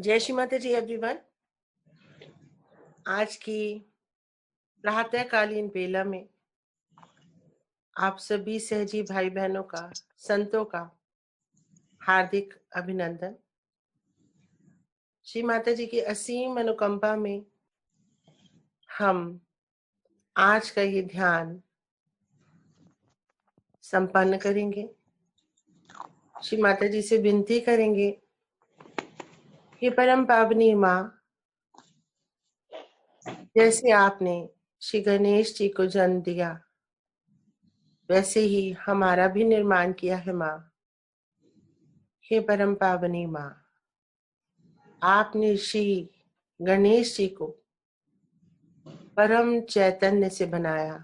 जय श्री माता जी एवरीवन। आज की प्रातःकालीन बेला में आप सभी सहजी भाई बहनों का, संतों का हार्दिक अभिनंदन। श्री माता जी की असीम अनुकंपा में हम आज का ये ध्यान संपन्न करेंगे। श्री माता जी से विनती करेंगे, हे परम पावनी माँ, जैसे आपने श्री गणेश जी को जन्म दिया वैसे ही हमारा भी निर्माण किया है माँ। हे परम पावनी माँ, आपने श्री गणेश जी को परम चैतन्य से बनाया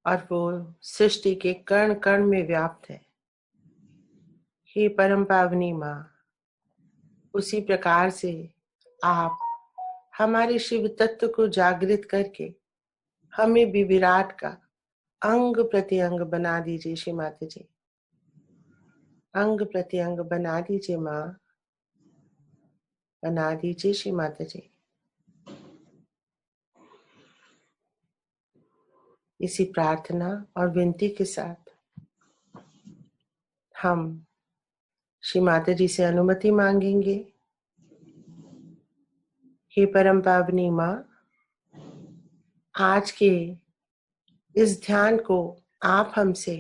और वो सृष्टि के कण कण में व्याप्त है। हे परम पावनी माँ, उसी प्रकार से आप हमारे शिव तत्व को जागृत करके हमें भी विराट का अंग प्रत्यंग बना दीजिए। श्री माता जी, अंग प्रत्यंग बना दीजिए माँ, बना दीजिए श्री माता जी। इसी प्रार्थना और विनती के साथ हम श्री माता जी से अनुमति मांगेंगे। हे परम पावनी माँ, आज के इस ध्यान को आप हमसे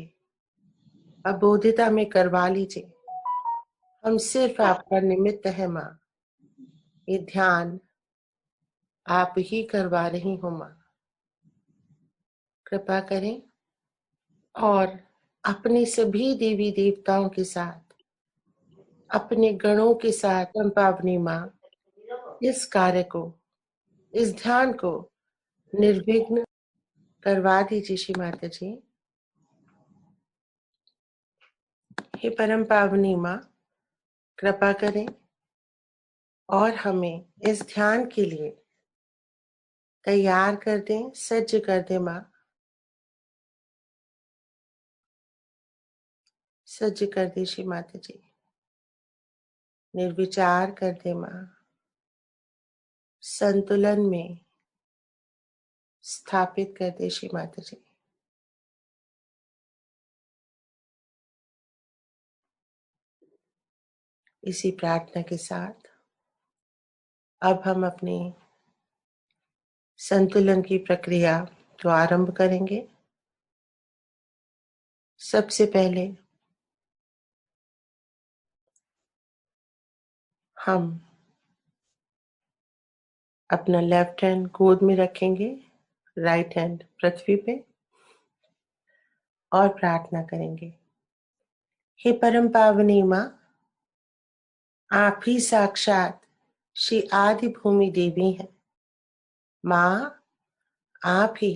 अबोधिता में करवा लीजिए। हम सिर्फ आपका निमित्त है माँ, ये ध्यान आप ही करवा रही हो माँ। कृपा करें और अपने सभी देवी देवताओं के साथ, अपने गणों के साथ परम पावनी माँ इस कार्य को, इस ध्यान को निर्विघ्न करवा दीजिए। श्री माता जी, हे परम पावनी माँ, कृपा करें और हमें इस ध्यान के लिए तैयार कर दें, सज्ज कर दें माँ, सज्ज कर दे श्री माता जी, निर्विचार कर दे माँ, संतुलन में स्थापित कर दे श्री माता जी। इसी प्रार्थना के साथ अब हम अपनी संतुलन की प्रक्रिया को आरंभ करेंगे। सबसे पहले हम अपना लेफ्ट हैंड गोद में रखेंगे, राइट हैंड पृथ्वी पे, और प्रार्थना करेंगे। हे परम पावनी माँ, आप ही साक्षात श्री आदि भूमि देवी हैं माँ। आप ही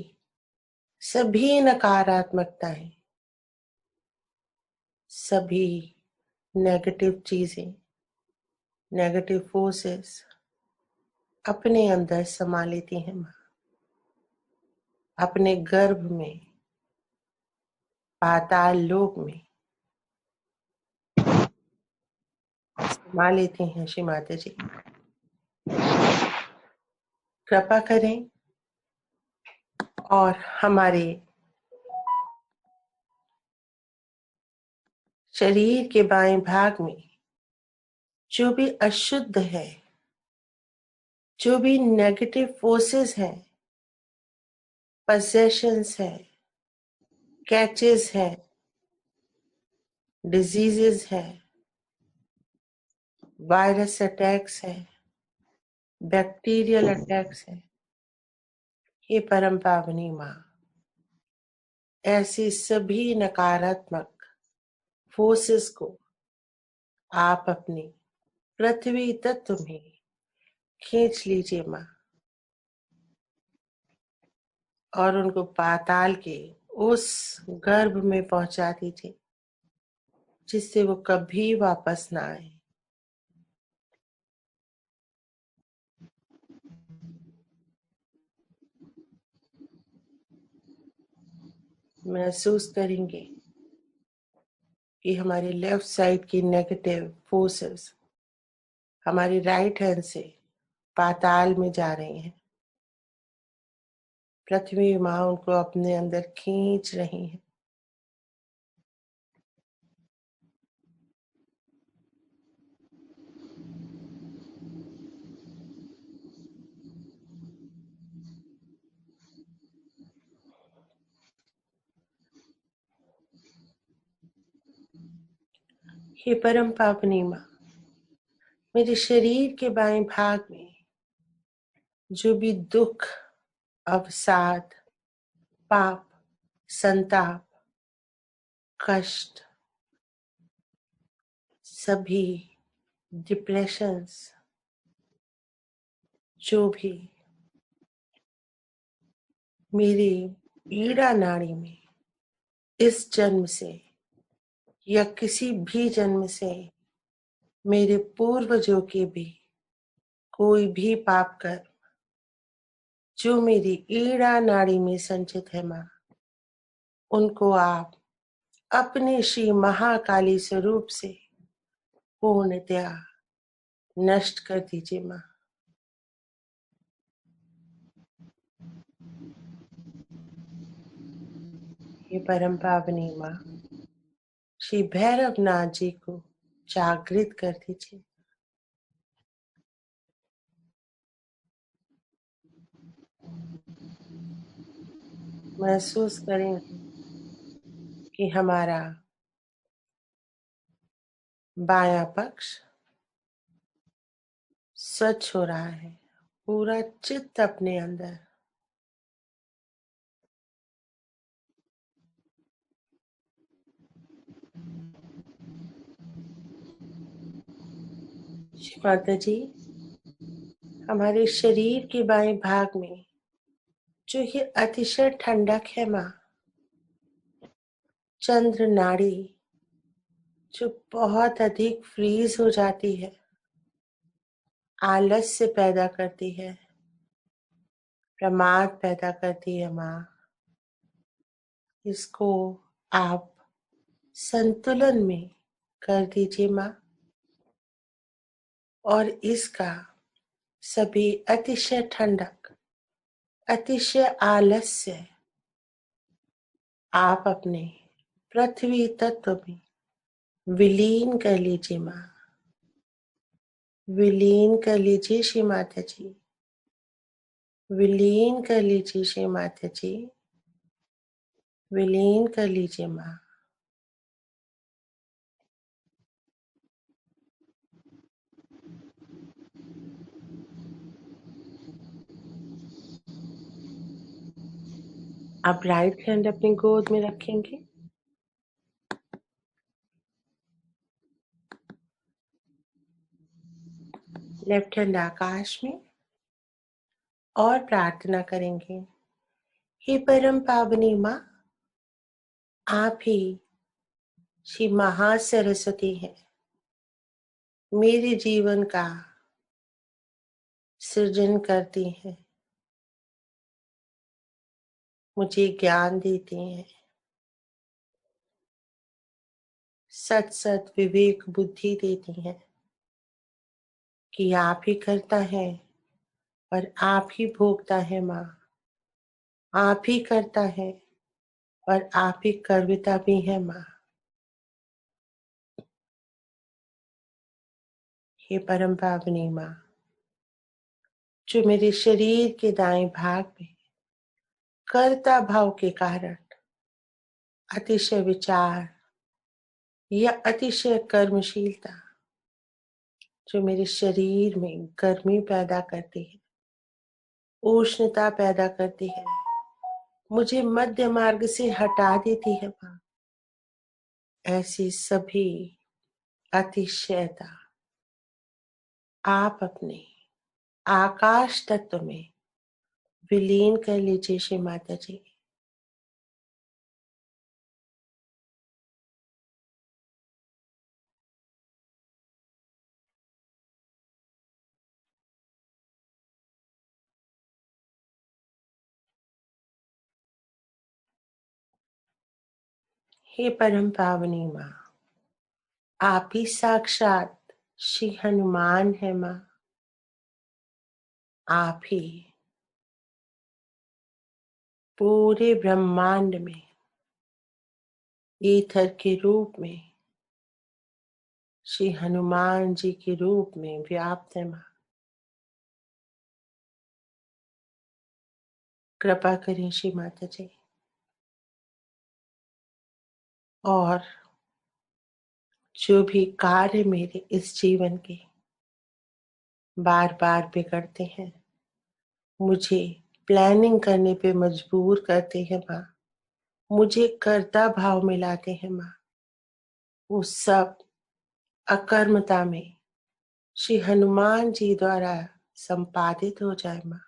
सभी नकारात्मकताएं, सभी नेगेटिव चीजें, नेगेटिव फोर्सेस अपने अंदर समा लेती हैं माँ। अपने गर्भ में, पाताल लोक में समा लेती हैं श्री माता जी। कृपा करें और हमारे शरीर के बाएं भाग में जो भी अशुद्ध है, जो भी नेगेटिव फोर्सेस हैं, पजेशंस है, कैचेस है, डिजीजेस है, वायरस अटैक्स है, बैक्टीरियल अटैक्स है, हे परम पावनी माँ, ऐसी सभी नकारात्मक फोर्सेस को आप अपनी पृथ्वी तत्व में खींच लीजिए माँ, और उनको पाताल के उस गर्भ में पहुंचा दीजिए जिससे वो कभी वापस ना आए। महसूस करेंगे कि हमारे लेफ्ट साइड की नेगेटिव फोर्सेस हमारी राइट हैंड से पाताल में जा रही हैं। पृथ्वी माँ उनको अपने अंदर खींच रही है। हे परम पावनी माँ, मेरे शरीर के बाएं भाग में जो भी दुख, अवसाद, पाप, संताप, कष्ट, सभी डिप्रेशंस, जो भी मेरी ईड़ा नाड़ी में इस जन्म से या किसी भी जन्म से मेरे पूर्वजों के भी कोई भी पाप कर जो मेरी ईड़ा नाड़ी में संचित है माँ, उनको आप अपने श्री महाकाली स्वरूप से पूर्णतया नष्ट कर दीजिए माँ। ये परम पावनी माँ, श्री भैरवनाथ जी को जागृत कर दीजिए। महसूस करें कि हमारा बायां पक्ष स्वच्छ हो रहा है, पूरा चित्त अपने अंदर माता जी, हमारे शरीर के बाएं भाग में जो ये अतिशय ठंडक है माँ, चंद्र नाड़ी जो बहुत अधिक फ्रीज हो जाती है, आलस्य पैदा करती है, प्रमाद पैदा करती है माँ, इसको आप संतुलन में कर दीजिए माँ। और इसका सभी अतिशय ठंडक, अतिशय आलस्य आप अपने पृथ्वी तत्व में विलीन कर लीजिए माँ। विलीन कर लीजिए श्री माता जी, विलीन कर लीजिए श्री माता जी, विलीन कर लीजिए माँ। आप राइट हैंड अपनी गोद में रखेंगे, लेफ्ट हैंड आकाश में, और प्रार्थना करेंगे, हे परम पावनी माँ, आप ही श्री महासरस्वती हैं, मेरे जीवन का सृजन करती हैं, मुझे ज्ञान देती हैं, सत सत विवेक बुद्धि देती हैं कि आप ही करता है और आप ही भोगता है माँ, आप ही करता है और आप ही कर्विता भी है माँ। हे परम पावनी माँ, जो मेरे शरीर के दाएं भाग में कर्ता भाव के कारण अतिशय विचार या अतिशय कर्मशीलता जो मेरे शरीर में गर्मी पैदा करती है, उष्णता पैदा करती है, मुझे मध्य मार्ग से हटा देती है माँ, ऐसी सभी अतिशयता आप अपने आकाश तत्व में विलीन कर लीजिए श्री माता जी। हे परम पावनी माँ, आप ही साक्षात श्री हनुमान है माँ, आप ही पूरे ब्रह्मांड में ईथर के रूप में, श्री हनुमान जी के रूप में व्याप्त है माँ। कृपा करें श्री माता जी। और जो भी कार्य मेरे इस जीवन के बार बार बिगड़ते हैं, मुझे प्लानिंग करने पे मजबूर करते हैं माँ, मुझे कर्ता भाव में लाते हैं माँ, वो सब अकर्मता में श्री हनुमान जी द्वारा संपादित हो जाए माँ।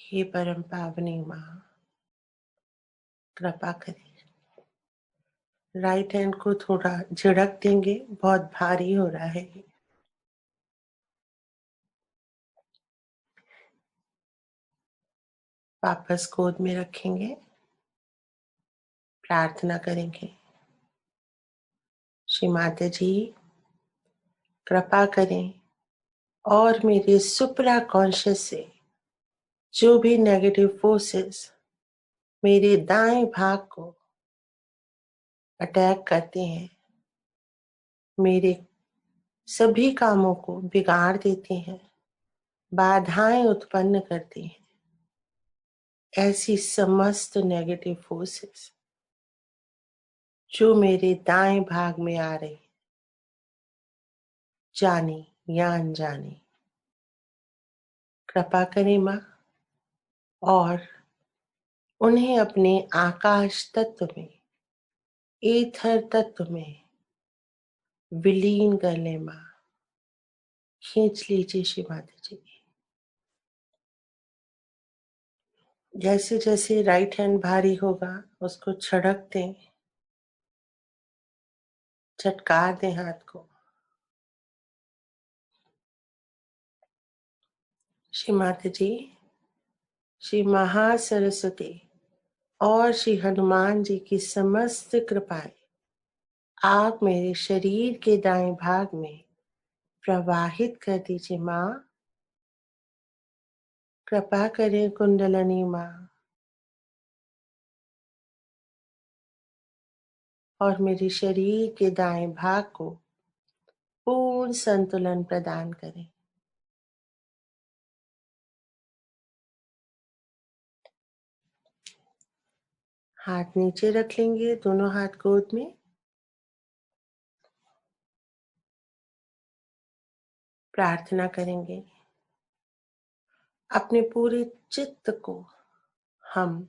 हे परम पावनी माँ, कृपा करें। राइट हैंड को थोड़ा झिड़क देंगे, बहुत भारी हो रहा है ये। वापस गोद में रखेंगे, प्रार्थना करेंगे। श्री माता जी कृपा करें और मेरे सुप्रा कॉन्शियस से जो भी नेगेटिव फोर्सेस मेरे दाएं भाग को अटैक करते हैं, मेरे सभी कामों को बिगाड़ देते हैं, बाधाएं उत्पन्न करते हैं, ऐसी समस्त नेगेटिव फोर्सेस जो मेरे दाएं भाग में आ रही, जाने या अनजाने, कृपा करें माँ और उन्हें अपने आकाश तत्व में, ईथर तत्व में विलीन कर ले माँ। खींच लीजिए श्री माता जी। जैसे जैसे राइट हैंड भारी होगा उसको छड़क दें, झटकार दें हाथ को। श्री माता जी, श्री महासरस्वती और श्री हनुमान जी की समस्त कृपाएं आप मेरे शरीर के दाएं भाग में प्रवाहित कर दीजिए माँ। कृपा करें कुंडलनी माँ और मेरे शरीर के दाएं भाग को पूर्ण संतुलन प्रदान करें। हाथ नीचे रख लेंगे, दोनों हाथ गोद में। प्रार्थना करेंगे। अपने पूरे चित्त को हम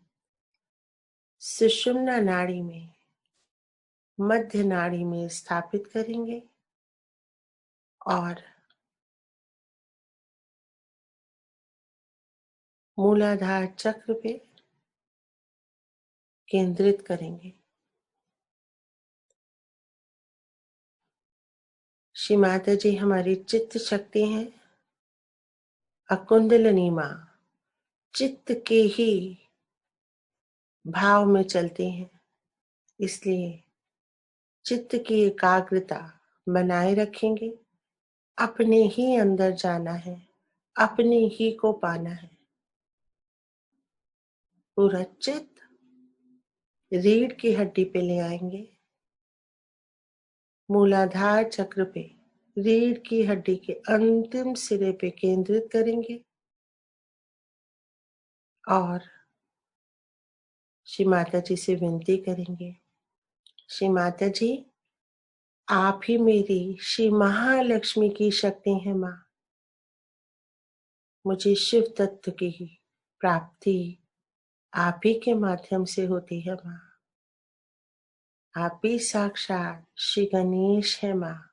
सुषुम्ना नाड़ी में, मध्य नाड़ी में स्थापित करेंगे और मूलाधार चक्र पे केंद्रित करेंगे। श्री माता जी हमारी चित्त शक्ति हैं, अकुंडलिनी माँ चित्त के ही भाव में चलते हैं, इसलिए चित्त की एकाग्रता बनाए रखेंगे। अपने ही अंदर जाना है, अपने ही को पाना है। पूरा चित्त रीढ़ की हड्डी पे ले आएंगे, मूलाधार चक्र पे, रीढ़ की हड्डी के अंतिम सिरे पे केंद्रित करेंगे और श्री माता जी से विनती करेंगे, श्री माता जी आप ही मेरी श्री महालक्ष्मी की शक्ति है माँ। मुझे शिव तत्व की प्राप्ति आप ही के माध्यम से होती है माँ। आप ही साक्षात श्री गणेश है माँ,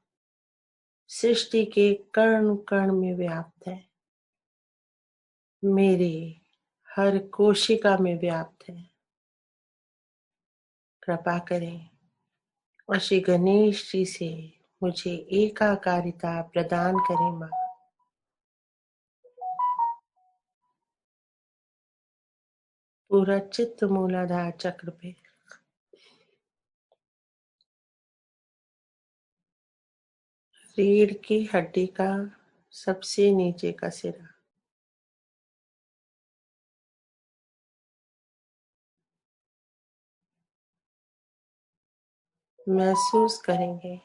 सृष्टि के कण कण में व्याप्त है, मेरे हर कोशिका में व्याप्त है। कृपा करें और श्री गणेश जी से मुझे एकाकारिता प्रदान करें माँ। पूरा चित्त मूलाधार चक्र पे, रीढ़ की हड्डी का सबसे नीचे का सिरा, महसूस करेंगे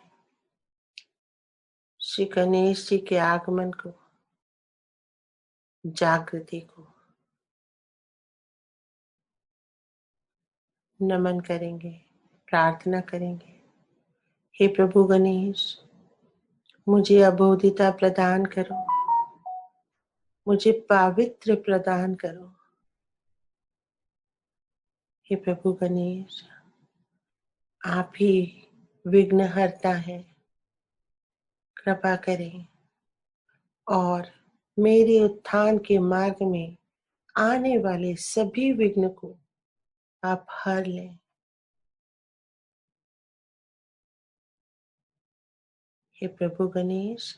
श्री गणेश जी के आगमन को, जागृति को। नमन करेंगे, प्रार्थना करेंगे। हे प्रभु गणेश, मुझे अबोधिता प्रदान करो, मुझे पावित्र प्रदान करो। हे प्रभु गणेश, आप ही विघ्नहर्ता हैं, कृपा करें और मेरे उत्थान के मार्ग में आने वाले सभी विघ्न को आप हर लें। हे प्रभु गणेश,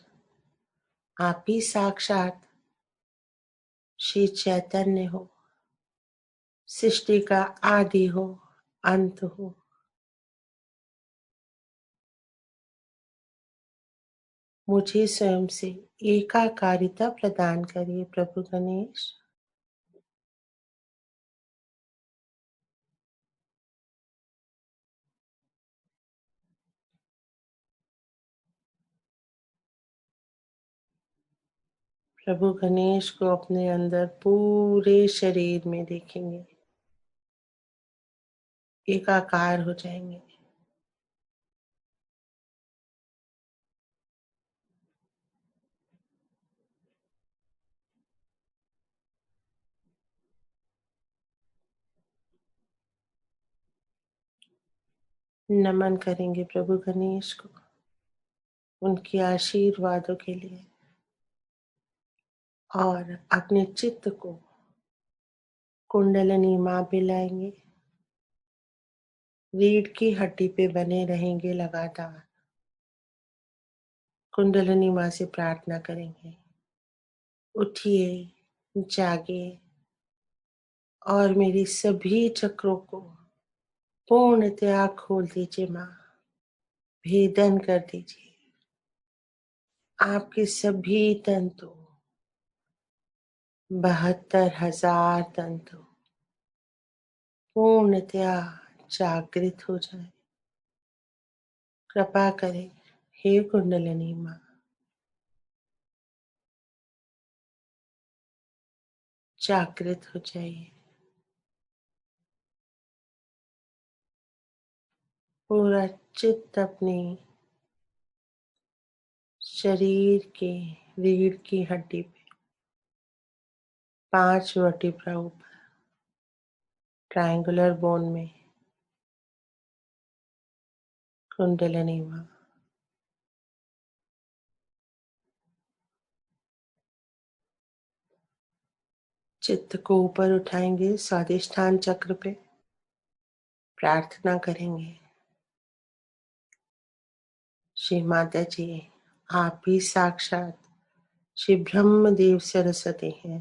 आप ही साक्षात श्री चैतन्य हो, सृष्टि का आदि हो, अंत हो। मुझे स्वयं से एकाकारिता प्रदान करिए प्रभु गणेश। प्रभु गणेश को अपने अंदर पूरे शरीर में देखेंगे, एकाकार हो जाएंगे। नमन करेंगे प्रभु गणेश को, उनके आशीर्वादों के लिए, और अपने चित्त को कुंडलिनी मां पे लाएंगे। रीढ़ की हड्डी पे बने रहेंगे लगातार। कुंडलिनी मां से प्रार्थना करेंगे, उठिए, जागे और मेरी सभी चक्रों को पूर्णतया खोल दीजिए मां, भेदन कर दीजिए। आपके सभी तंतु, 72,000 तंतु पूर्णतया जागृत हो जाए। कृपा करें हे कुंडलिनी मां, जागृत हो जाइए। पूरा चित्त अपने शरीर के रीढ़ की हड्डी पे, 5 वर्टिब्रा ऊपर ट्रायंगुलर बोन में कुंडलिनी मां। चित्त को ऊपर उठाएंगे स्वादिष्ठान चक्र पे, प्रार्थना करेंगे, श्री माता जी आप ही साक्षात श्री ब्रह्मदेव सरस्वती हैं,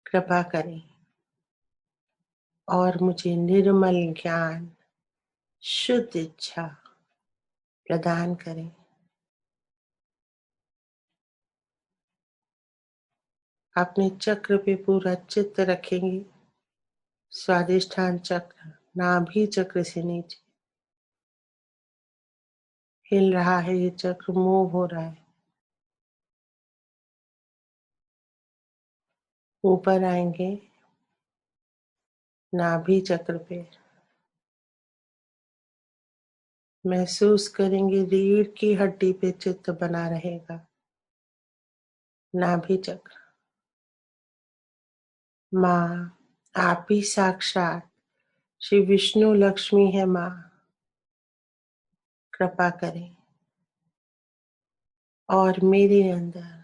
कृपा करें और मुझे निर्मल ज्ञान, शुद्ध इच्छा प्रदान करें। अपने चक्र पे पूरा चित्त रखेंगे, स्वादिष्ठान चक्र नाभि चक्र से नीचे हिल रहा है, ये चक्र मूव हो रहा है। ऊपर आएंगे नाभि चक्र पे, महसूस करेंगे रीढ़ की हड्डी पे चित्त बना रहेगा। नाभि चक्र, माँ आप ही साक्षात श्री विष्णु लक्ष्मी है माँ, कृपा करें और मेरे अंदर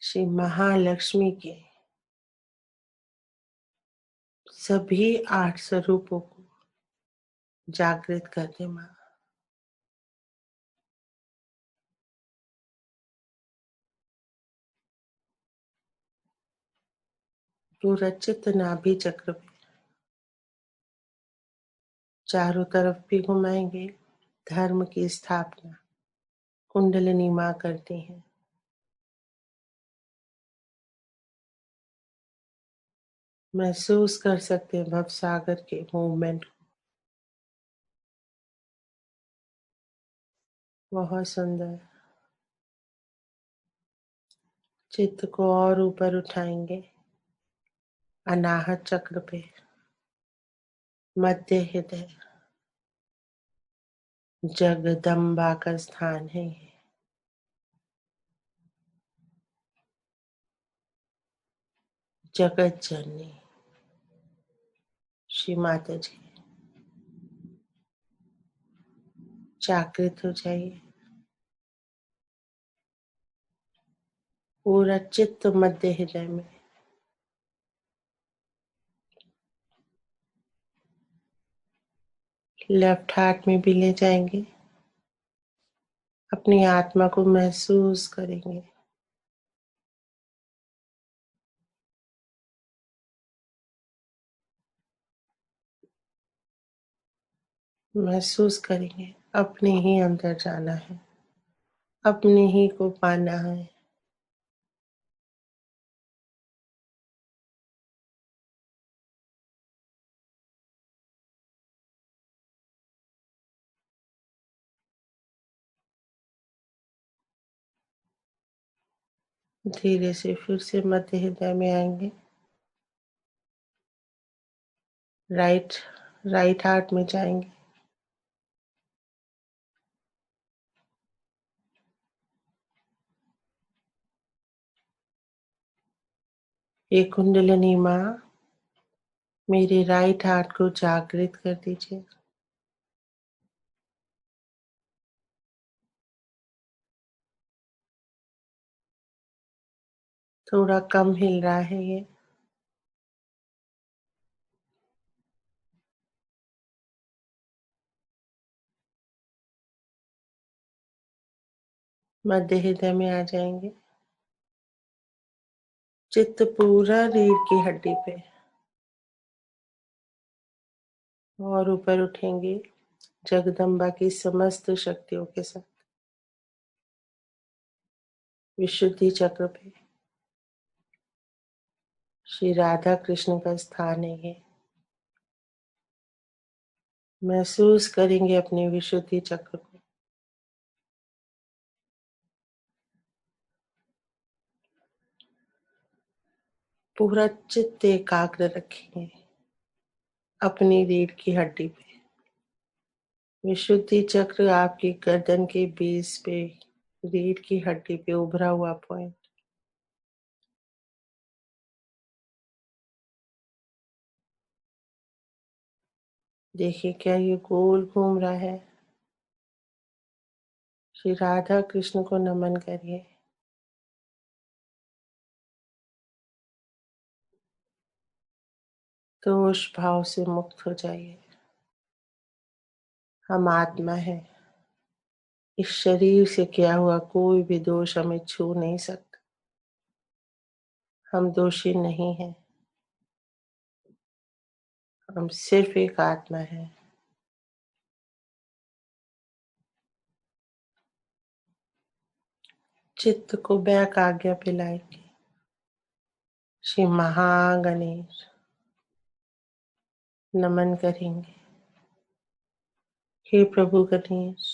श्री महालक्ष्मी के सभी 8 स्वरूपों को जागृत कर दे माँ। पूरा चित्त नाभि चक्र पे चारों तरफ भी घुमाएंगे। धर्म की स्थापना कुंडलिनी माँ करती हैं। महसूस कर सकते हैं भवसागर के मूवमेंट को। बहुत सुंदर। चित्त को और ऊपर उठाएंगे अनाहत चक्र पे। मध्य हृदय जगदम्बा का स्थान है ये। जगत जननी श्री माता जी जागृत हो जाइए। पूरा चित्त मध्य हृदय में। लेफ्ट हार्ट में भी ले जाएंगे। अपनी आत्मा को महसूस करेंगे। महसूस करेंगे अपने ही अंदर जाना है, अपने ही को पाना है। धीरे से फिर से मध्य हृदय में आएंगे। राइट राइट हार्ट में जाएंगे। ये कुंडलिनी माँ मेरे राइट हार्ट को जागृत कर दीजिए। थोड़ा कम हिल रहा है ये। मध्य हृदय में आ जाएंगे। चित्त पूरा रीढ़ की हड्डी पे और ऊपर उठेंगे जगदम्बा की समस्त शक्तियों के साथ। विशुद्धि चक्र पे श्री राधा कृष्ण का स्थान है ये। महसूस करेंगे अपने विशुद्धि चक्र को। पूरा चित्त एकाग्र रखेंगे अपनी रीढ़ की हड्डी पे। विशुद्धि चक्र आपकी गर्दन के बेस पे रीढ़ की हड्डी पे उभरा हुआ पॉइंट। देखिए क्या ये गोल घूम रहा है। श्री राधा कृष्ण को नमन करिए। दोष भाव से मुक्त हो जाइए। हम आत्मा है। इस शरीर से किया हुआ कोई भी दोष हमें छू नहीं सकता। हम दोषी नहीं हैं। हम सिर्फ एक आत्मा है। चित्त को बैक आज्ञा पे लाएंगे। श्री महागणेश नमन करेंगे। हे प्रभु गणेश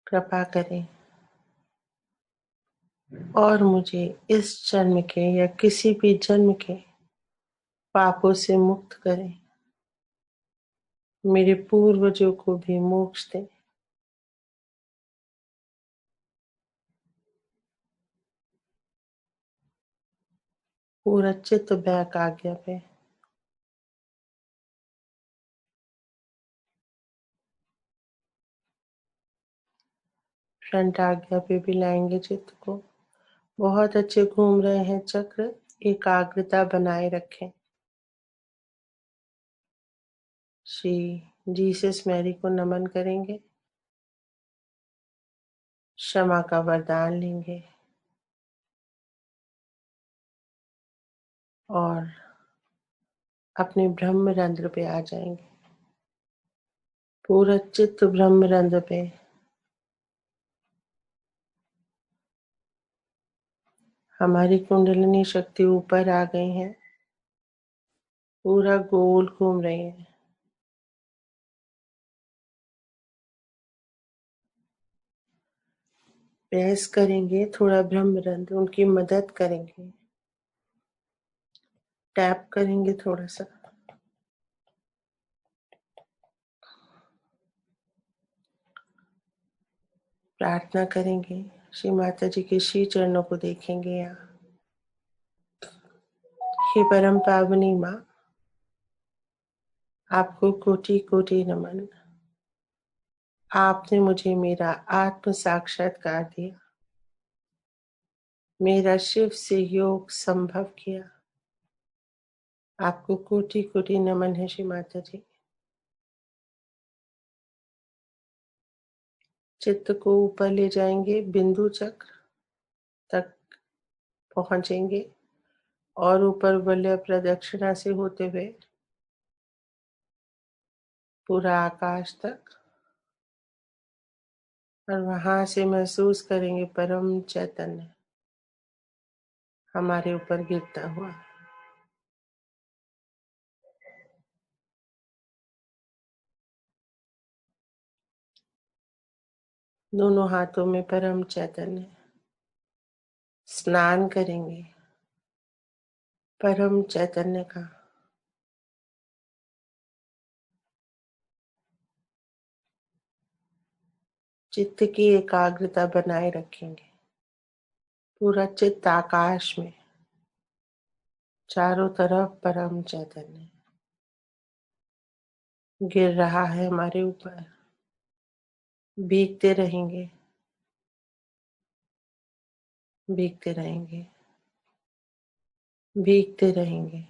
कृपा करें और मुझे इस जन्म के या किसी भी जन्म के पापों से मुक्त करें। मेरे पूर्वजों को भी मोक्ष दें। पूरा चित्त बैक आज्ञा पे। फ्रंट आज्ञा पे भी लाएंगे चित्त को। बहुत अच्छे घूम रहे हैं चक्र। एकाग्रता बनाए रखें। श्री जीसस मैरी को नमन करेंगे। क्षमा का वरदान लेंगे। और अपने ब्रह्म रंध्र पे आ जाएंगे। पूरा चित्त ब्रह्म रंध्र पे हमारी कुंडलिनी शक्ति ऊपर आ गई है, पूरा गोल घूम रही है। प्रेस करेंगे थोड़ा ब्रह्म रंध्र, उनकी मदद करेंगे, टैप करेंगे थोड़ा सा। प्रार्थना करेंगे, श्री माता जी के श्री चरणों को देखेंगे यहाँ। हे परम पावनी माँ, आपको कोटि कोटि नमन। आपने मुझे मेरा आत्म साक्षात्कार दिया, मेरा शिव से योग संभव किया। आपको कोटि कोटि नमन है श्री माता जी। चित्त को ऊपर ले जाएंगे, बिंदु चक्र तक पहुंचेंगे और ऊपर वलय प्रदक्षिणा से होते हुए पूरा आकाश तक, और वहां से महसूस करेंगे परम चैतन्य हमारे ऊपर गिरता हुआ। दोनों हाथों में परम चैतन्य। स्नान करेंगे परम चैतन्य का। चित्त की एकाग्रता बनाए रखेंगे। पूरा चित्त आकाश में, चारों तरफ परम चैतन्य गिर रहा है हमारे ऊपर। भीगते रहेंगे, भीगते रहेंगे, भीगते रहेंगे।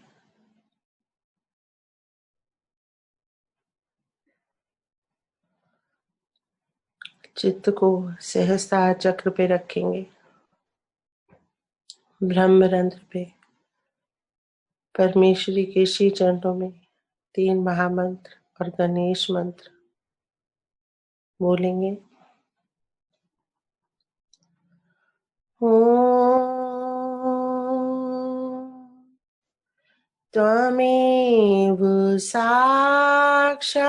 चित्त को सहस्त्रार चक्र पे रखेंगे, ब्रह्मरंध्र पे, परमेश्वरी के श्री चरणों में 3 महामंत्र और गणेश मंत्र बोलेंगे। ओम त्वमेव साक्षात्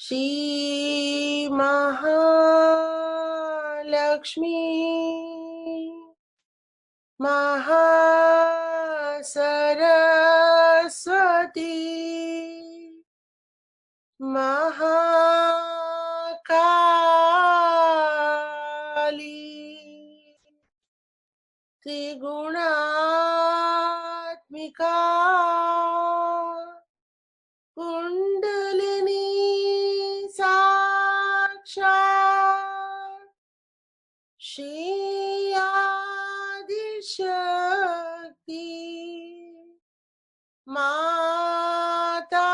श्री महालक्ष्मी महासरस्वती महाकाली त्रिगुणात्मिका कुंडलिनी साक्षात् श्री आदिशक्ति माता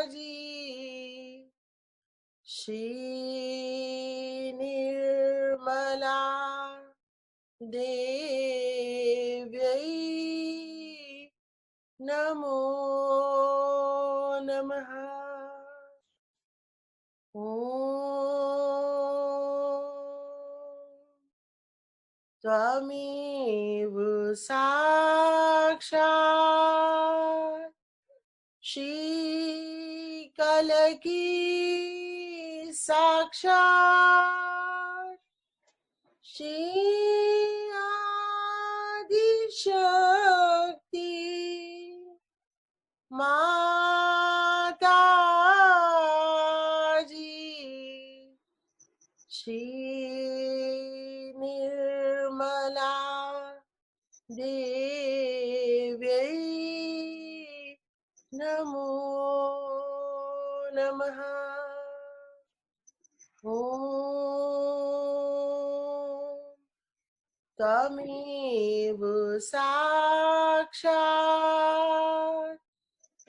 जी, श्री निर्मला देव्यै नमो नमः। त्वमेव साक्षात् श्री कलकी साक्षात् श्री आदिशक्ति माता जी, श्री निर्मला देव्यै नमो नमः। ओम त्वमेव साक्षात्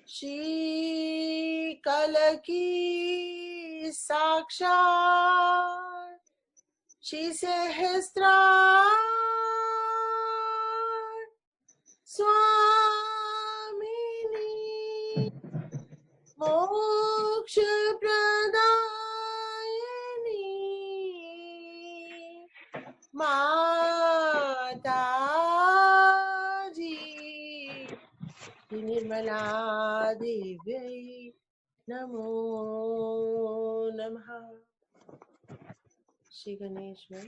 श्री कलकी साक्षात् श्री सहस्त्रार स्वामिनी मोक्ष प्रदायिनी माता जी श्री निर्मला देव्यै नमो नमः। श्री गणेश में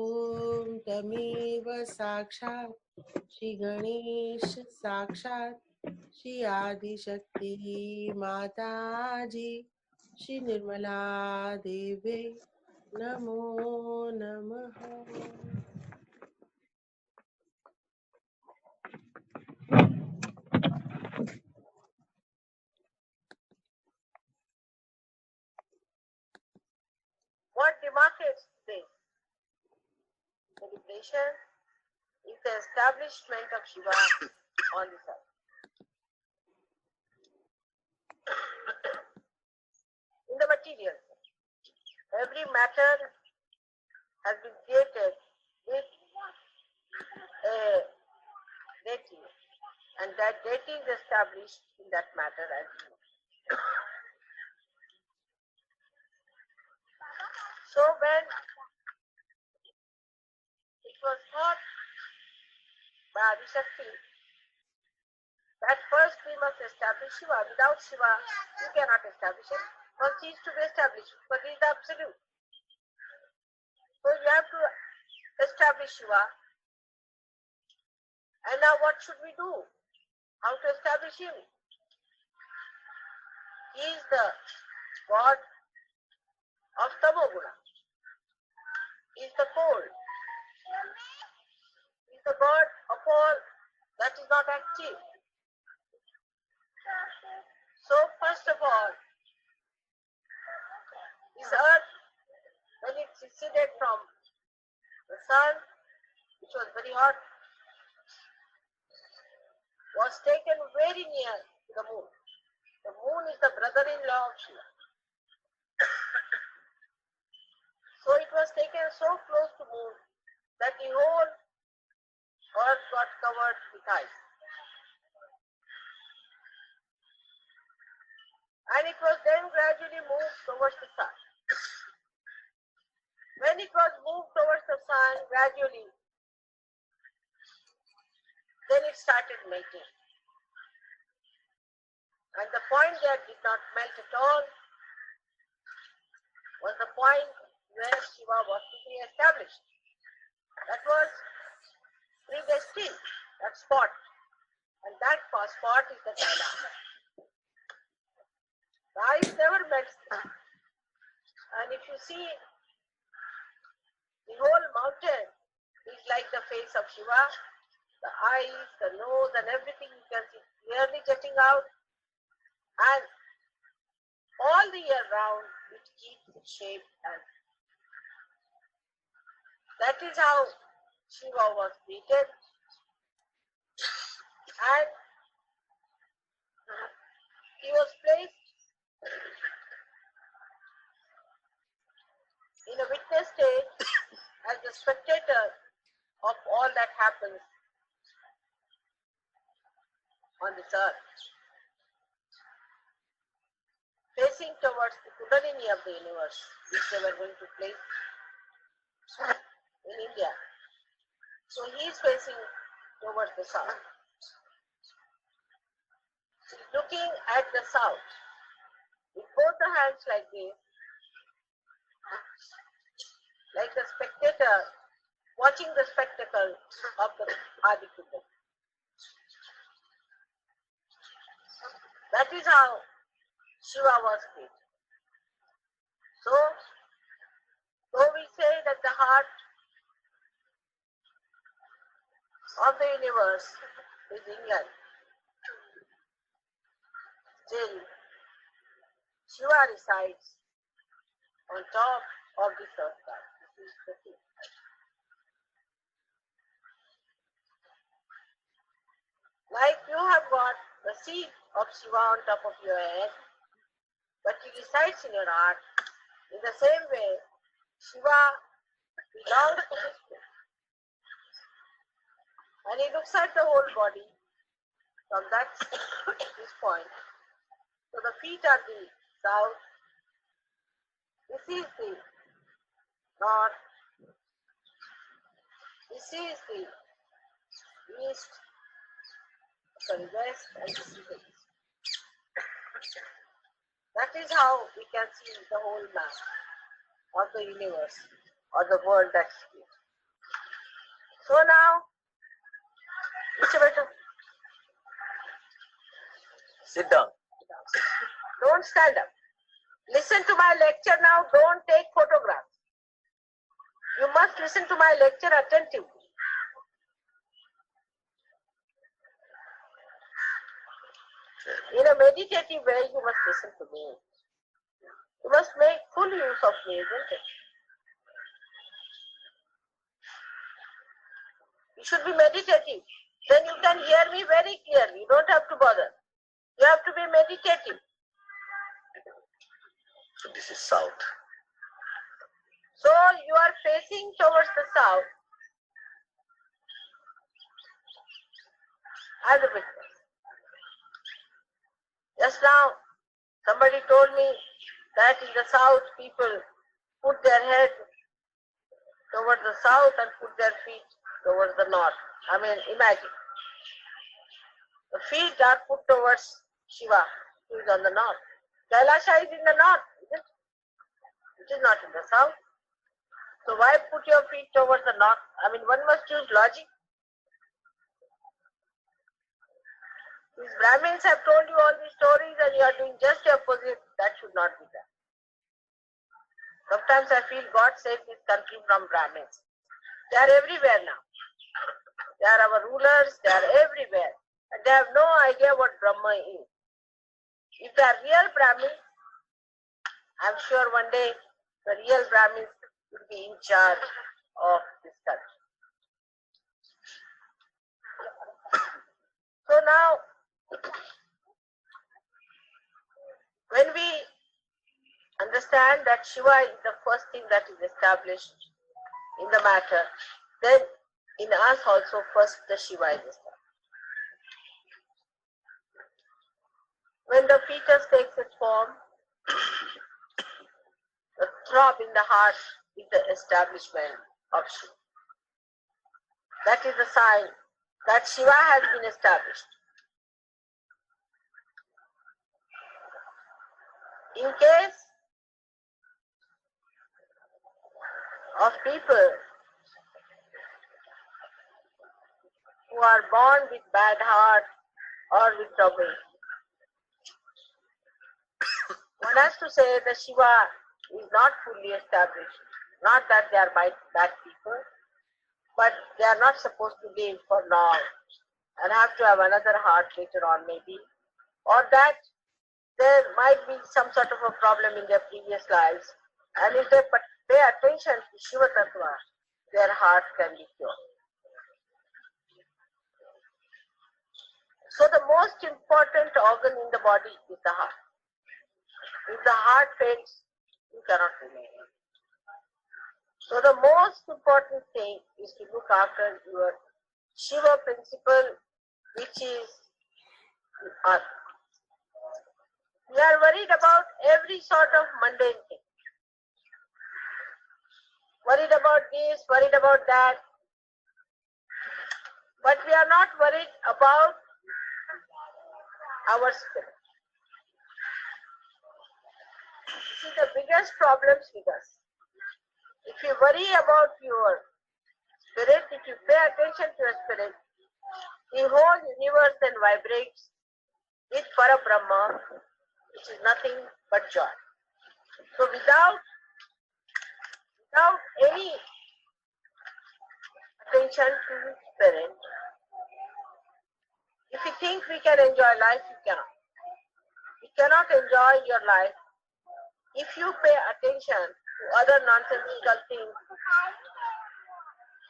ओम तमेव साक्षात् श्री गणेश साक्षात् श्री आदिशक्ति माता जी श्री निर्मला देवी नमो नमः। What demarcates this celebration is the establishment of Shiva on this earth. In the material world, every matter has been created with a deity, and that deity is established in that matter as well. So when it was thought by Adishakti that first we must establish Shiva. Without Shiva, you cannot establish it. First he is to be established, but he is the absolute. So you have to establish Shiva. And now what should we do? How to establish him? He is the God of Tamoguna. He is the cold. He is the God of all that is not active. So first of all, this earth, when it receded from the sun, which was very hot, was taken very near to the moon. The moon is the brother-in-law of Shiva. So it was taken so close to moon that the whole earth got covered with ice. And it was then gradually moved towards the sun. When it was moved towards the sun gradually, then it started melting. And the point that did not melt at all was the point where Shiva was to be established. That was predestined, that spot. And that spot is the Kailash. The ice never melts. And if you see, the whole mountain is like the face of Shiva. The eyes, the nose, and everything you can see clearly jutting out. And all the year round, it keeps its shape. And that is how Shiva was created. And he was placed in a witness state as the spectator of all that happens on this earth, facing towards the Kundalini of the universe, which they were going to place in India. So he is facing towards the south. He is looking at the south with both the hands like this, like the spectator watching the spectacle of the Adi Kundalini. That is how Shiva was created. So, though we say that the heart of the universe is England, still Shiva resides on top of this earth. This is the thing. Like you have got the seed of Shiva on top of your head, but he resides in your heart. In the same way, Shiva belongs to this place. And he looks at the whole body from this point. So the feet are the south. This is the north. This is the east. Sorry, west, and this is the east. That is how we can see the whole map of the universe or the world that's here. So now, Mr. Better, Sit down. don't stand up. Listen to my lecture now. Don't take photographs. You must listen to my lecture attentively. In a meditative way, you must listen to me. You must make full use of me, isn't it? You should be meditative. Then you can hear me very clearly. You don't have to bother. You have to be meditative. So this is south. So you are facing towards the south as a witness. Just now, somebody told me that in the south people put their head towards the south and put their feet towards the north. I mean, imagine. The feet are put towards Shiva, who is on the north. Kailasha is in the north, isn't it? It is not in the south. So why put your feet towards the north? I mean, one must use logic. These Brahmins have told you all these stories and you are doing just the opposite. That should not be done. Sometimes I feel God saved this country from Brahmins. They are everywhere now. They are our rulers, they are everywhere. And they have no idea what Brahma is. If they are real Brahmins, I am sure one day the real Brahmins will be in charge of this country. So now, when we understand that Shiva is the first thing that is established in the matter, then in us also first the Shiva is established. When the fetus takes its form, the throb in the heart is the establishment of Shiva. That is the sign that Shiva has been established. In case of people who are born with bad heart or with trouble, one has to say that Shiva is not fully established. Not that they are bad people, but they are not supposed to live for long and have to have another heart later on maybe, or that there might be some sort of a problem in their previous lives, and if they pay attention to Shiva Tattva, their heart can be cured. So the most important organ in the body is the heart. If the heart fails, you cannot remain. So the most important thing is to look after your Shiva principle, which is the heart. We are worried about every sort of mundane thing. Worried about this, worried about that. But we are not worried about our spirit. See, the biggest problems with us. If you worry about your spirit, if you pay attention to your spirit, the whole universe then vibrates with Parabrahma, which is nothing but joy. So without any attention to the spirit, if you think we can enjoy life, you cannot. You cannot enjoy your life if you pay attention to other nonsensical things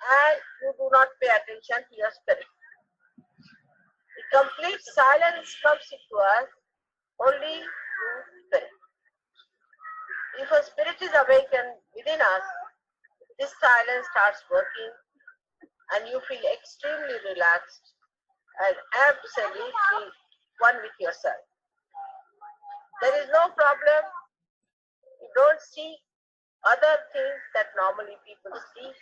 and you do not pay attention to your spirit. The complete silence comes into us only through spirit. If a spirit is awakened within us, this silence starts working and you feel extremely relaxed and absolutely one with yourself. There is no problem. You don't seek other things that normally people seek.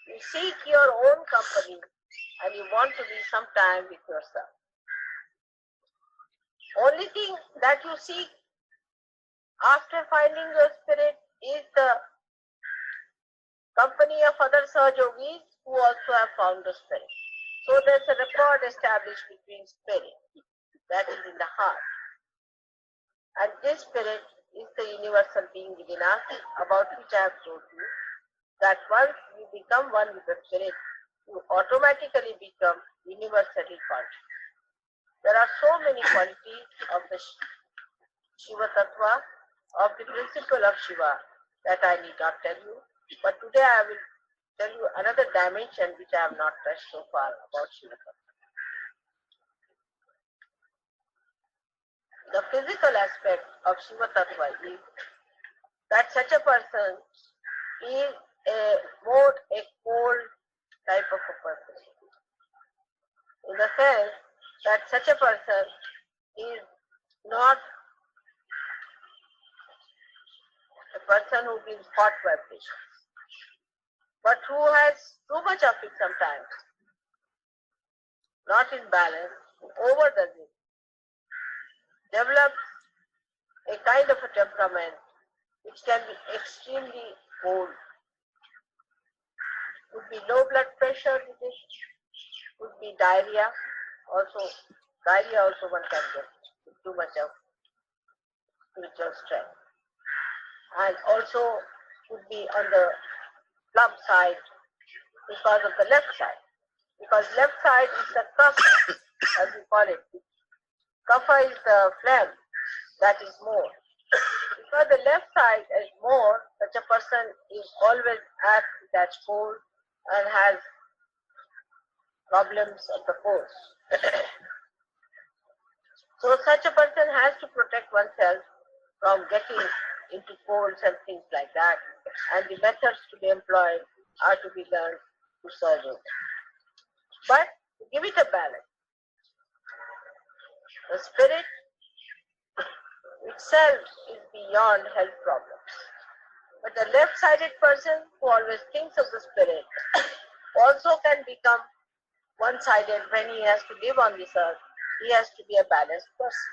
You seek your own company and you want to be some time with yourself. Only thing that you seek after finding your spirit is the company of other Sahajogis who also have found the spirit. So there's a rapport established between spirit that is in the heart. And this spirit is the universal being within us, about which I have told you, that once you become one with the spirit, you automatically become universally conscious. There are so many qualities of the Shiva Tattva, of the principle of Shiva, that I need not tell you. But today I will tell you another dimension which I have not touched so far about Shiva Tattva. The physical aspect of Shiva Tattva is that such a person is a cold type of a person. In the sense that such a person is not a person who gives hot vibrations, but who has too much of it sometimes, not in balance, overdoes it, develops a kind of a temperament which can be extremely cold. Could be low blood pressure with it, could be diarrhea. Diarrhea also one can get with too much of spiritual strength. And also could be on the plump side because of the left side. Because left side is the kapha, as we call it. Kapha is the phlegm that is more. Because the left side is more, such a person is always apt to catch cold and has problems of the pores. So such a person has to protect oneself from getting into colds and things like that. And the methods to be employed are to be learned to surgeons. But to give it a balance, the spirit itself is beyond health problems. But the left-sided person who always thinks of the spirit also can become one-sided when he has to live on this earth. He has to be a balanced person.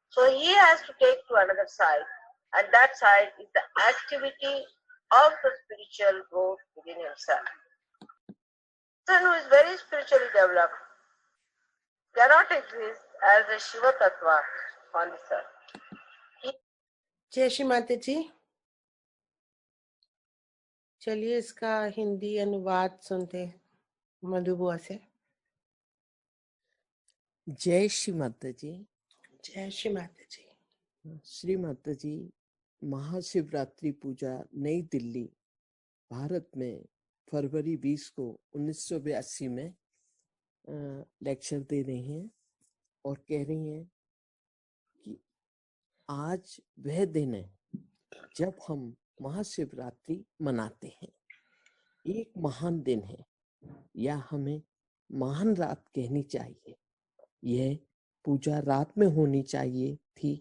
So he has to take to another side, and that side is the activity of the spiritual growth within himself. Someone who is very spiritually developed cannot exist as a Shiva Tattva on this earth. जय श्री माता जी। चलिए इसका हिंदी अनुवाद सुनते मधु बुआ से। जय श्री माता जी। जय श्री माता जी। श्री माता जी, महाशिवरात्रि पूजा नई दिल्ली, भारत में फरवरी 20 को 1982 में लेक्चर दे रही हैं और कह रही हैं कि आज वह दिन है जब हम महाशिवरात्रि मनाते हैं। एक महान दिन है, या हमें महान रात कहनी चाहिए। यह पूजा रात में होनी चाहिए थी।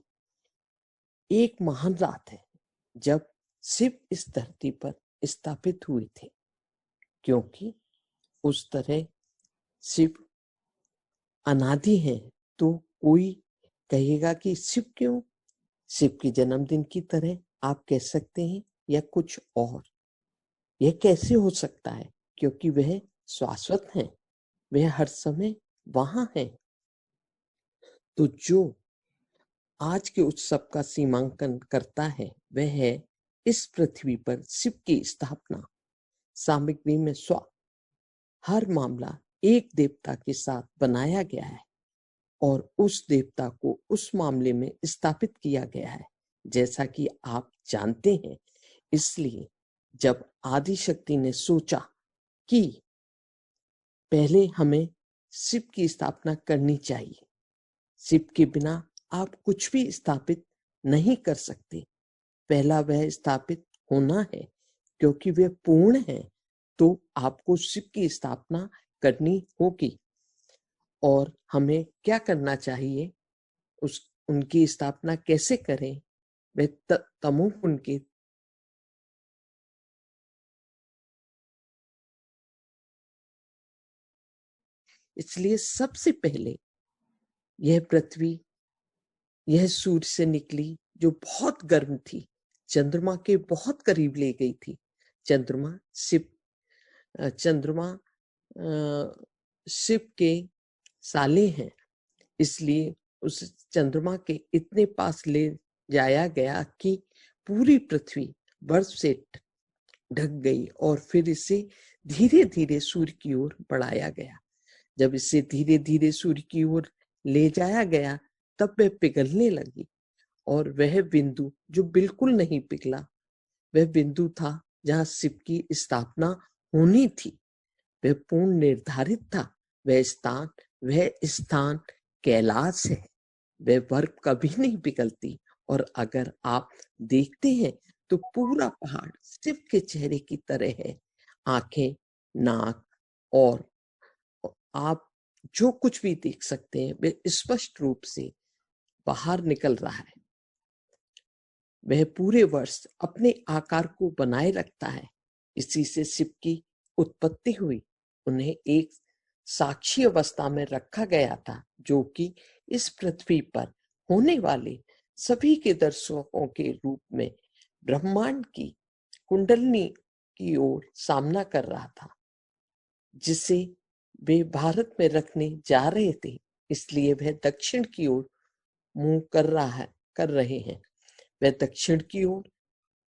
एक महान रात है जब शिव इस धरती पर स्थापित हुए थे, क्योंकि उस तरह शिव अनादि है। तो कोई कहेगा कि शिव क्यों? शिव के जन्मदिन की तरह आप कह सकते हैं, या कुछ और। यह कैसे हो सकता है? क्योंकि वह शाश्वत है, वह हर समय वहां है। तो जो आज के उत्सव का सीमांकन करता है, वह है इस पृथ्वी पर शिव की स्थापना। सामग्री में हर मामला एक देवता के साथ बनाया गया है और उस देवता को उस मामले में स्थापित किया गया है, जैसा कि आप जानते हैं। इसलिए जब आदि शक्ति ने सोचा कि पहले हमें शिव की स्थापना करनी चाहिए, शिव के बिना आप कुछ भी स्थापित नहीं कर सकते। पहला वह स्थापित होना है, क्योंकि वह पूर्ण है तो आपको शिव की स्थापना करनी होगी। और हमें क्या करना चाहिए, उनकी स्थापना कैसे करें? वे तमोगुण के इसलिए सबसे पहले यह पृथ्वी, यह सूर्य से निकली जो बहुत गर्म थी, चंद्रमा के बहुत करीब ले गई थी। चंद्रमा शिव के साले हैं, इसलिए उस चंद्रमा के इतने पास ले जाया गया कि पूरी पृथ्वी बर्फ से ढक गई और फिर इसे धीरे धीरे सूर्य की ओर बढ़ाया गया। जब इसे धीरे धीरे सूर्य की ओर ले जाया गया तब वह पिघलने लगी, और वह बिंदु जो बिल्कुल नहीं पिघला वह बिंदु था जहां शिव की स्थापना होनी थी। वह पूर्ण निर्धारित था। वह स्थान कैलाश है। वह बर्फ कभी नहीं पिघलती, और अगर आप देखते हैं तो पूरा पहाड़ शिव के चेहरे की तरह है। आंखें, नाक और आप जो कुछ भी देख सकते हैं वह स्पष्ट रूप से बाहर निकल रहा है। वह पूरे वर्ष अपने आकार को बनाए रखता है। इसी से शिव की उत्पत्ति हुई। उन्हें एक साक्षी अवस्था में रखा गया था, जो कि इस पृथ्वी पर होने वाले सभी के दर्शकों के रूप में ब्रह्मांड की कुंडलनी की ओर सामना कर रहा था, जिसे वे भारत में रखने जा रहे थे। इसलिए वह दक्षिण की ओर मुंह कर रहे हैं। वह दक्षिण की ओर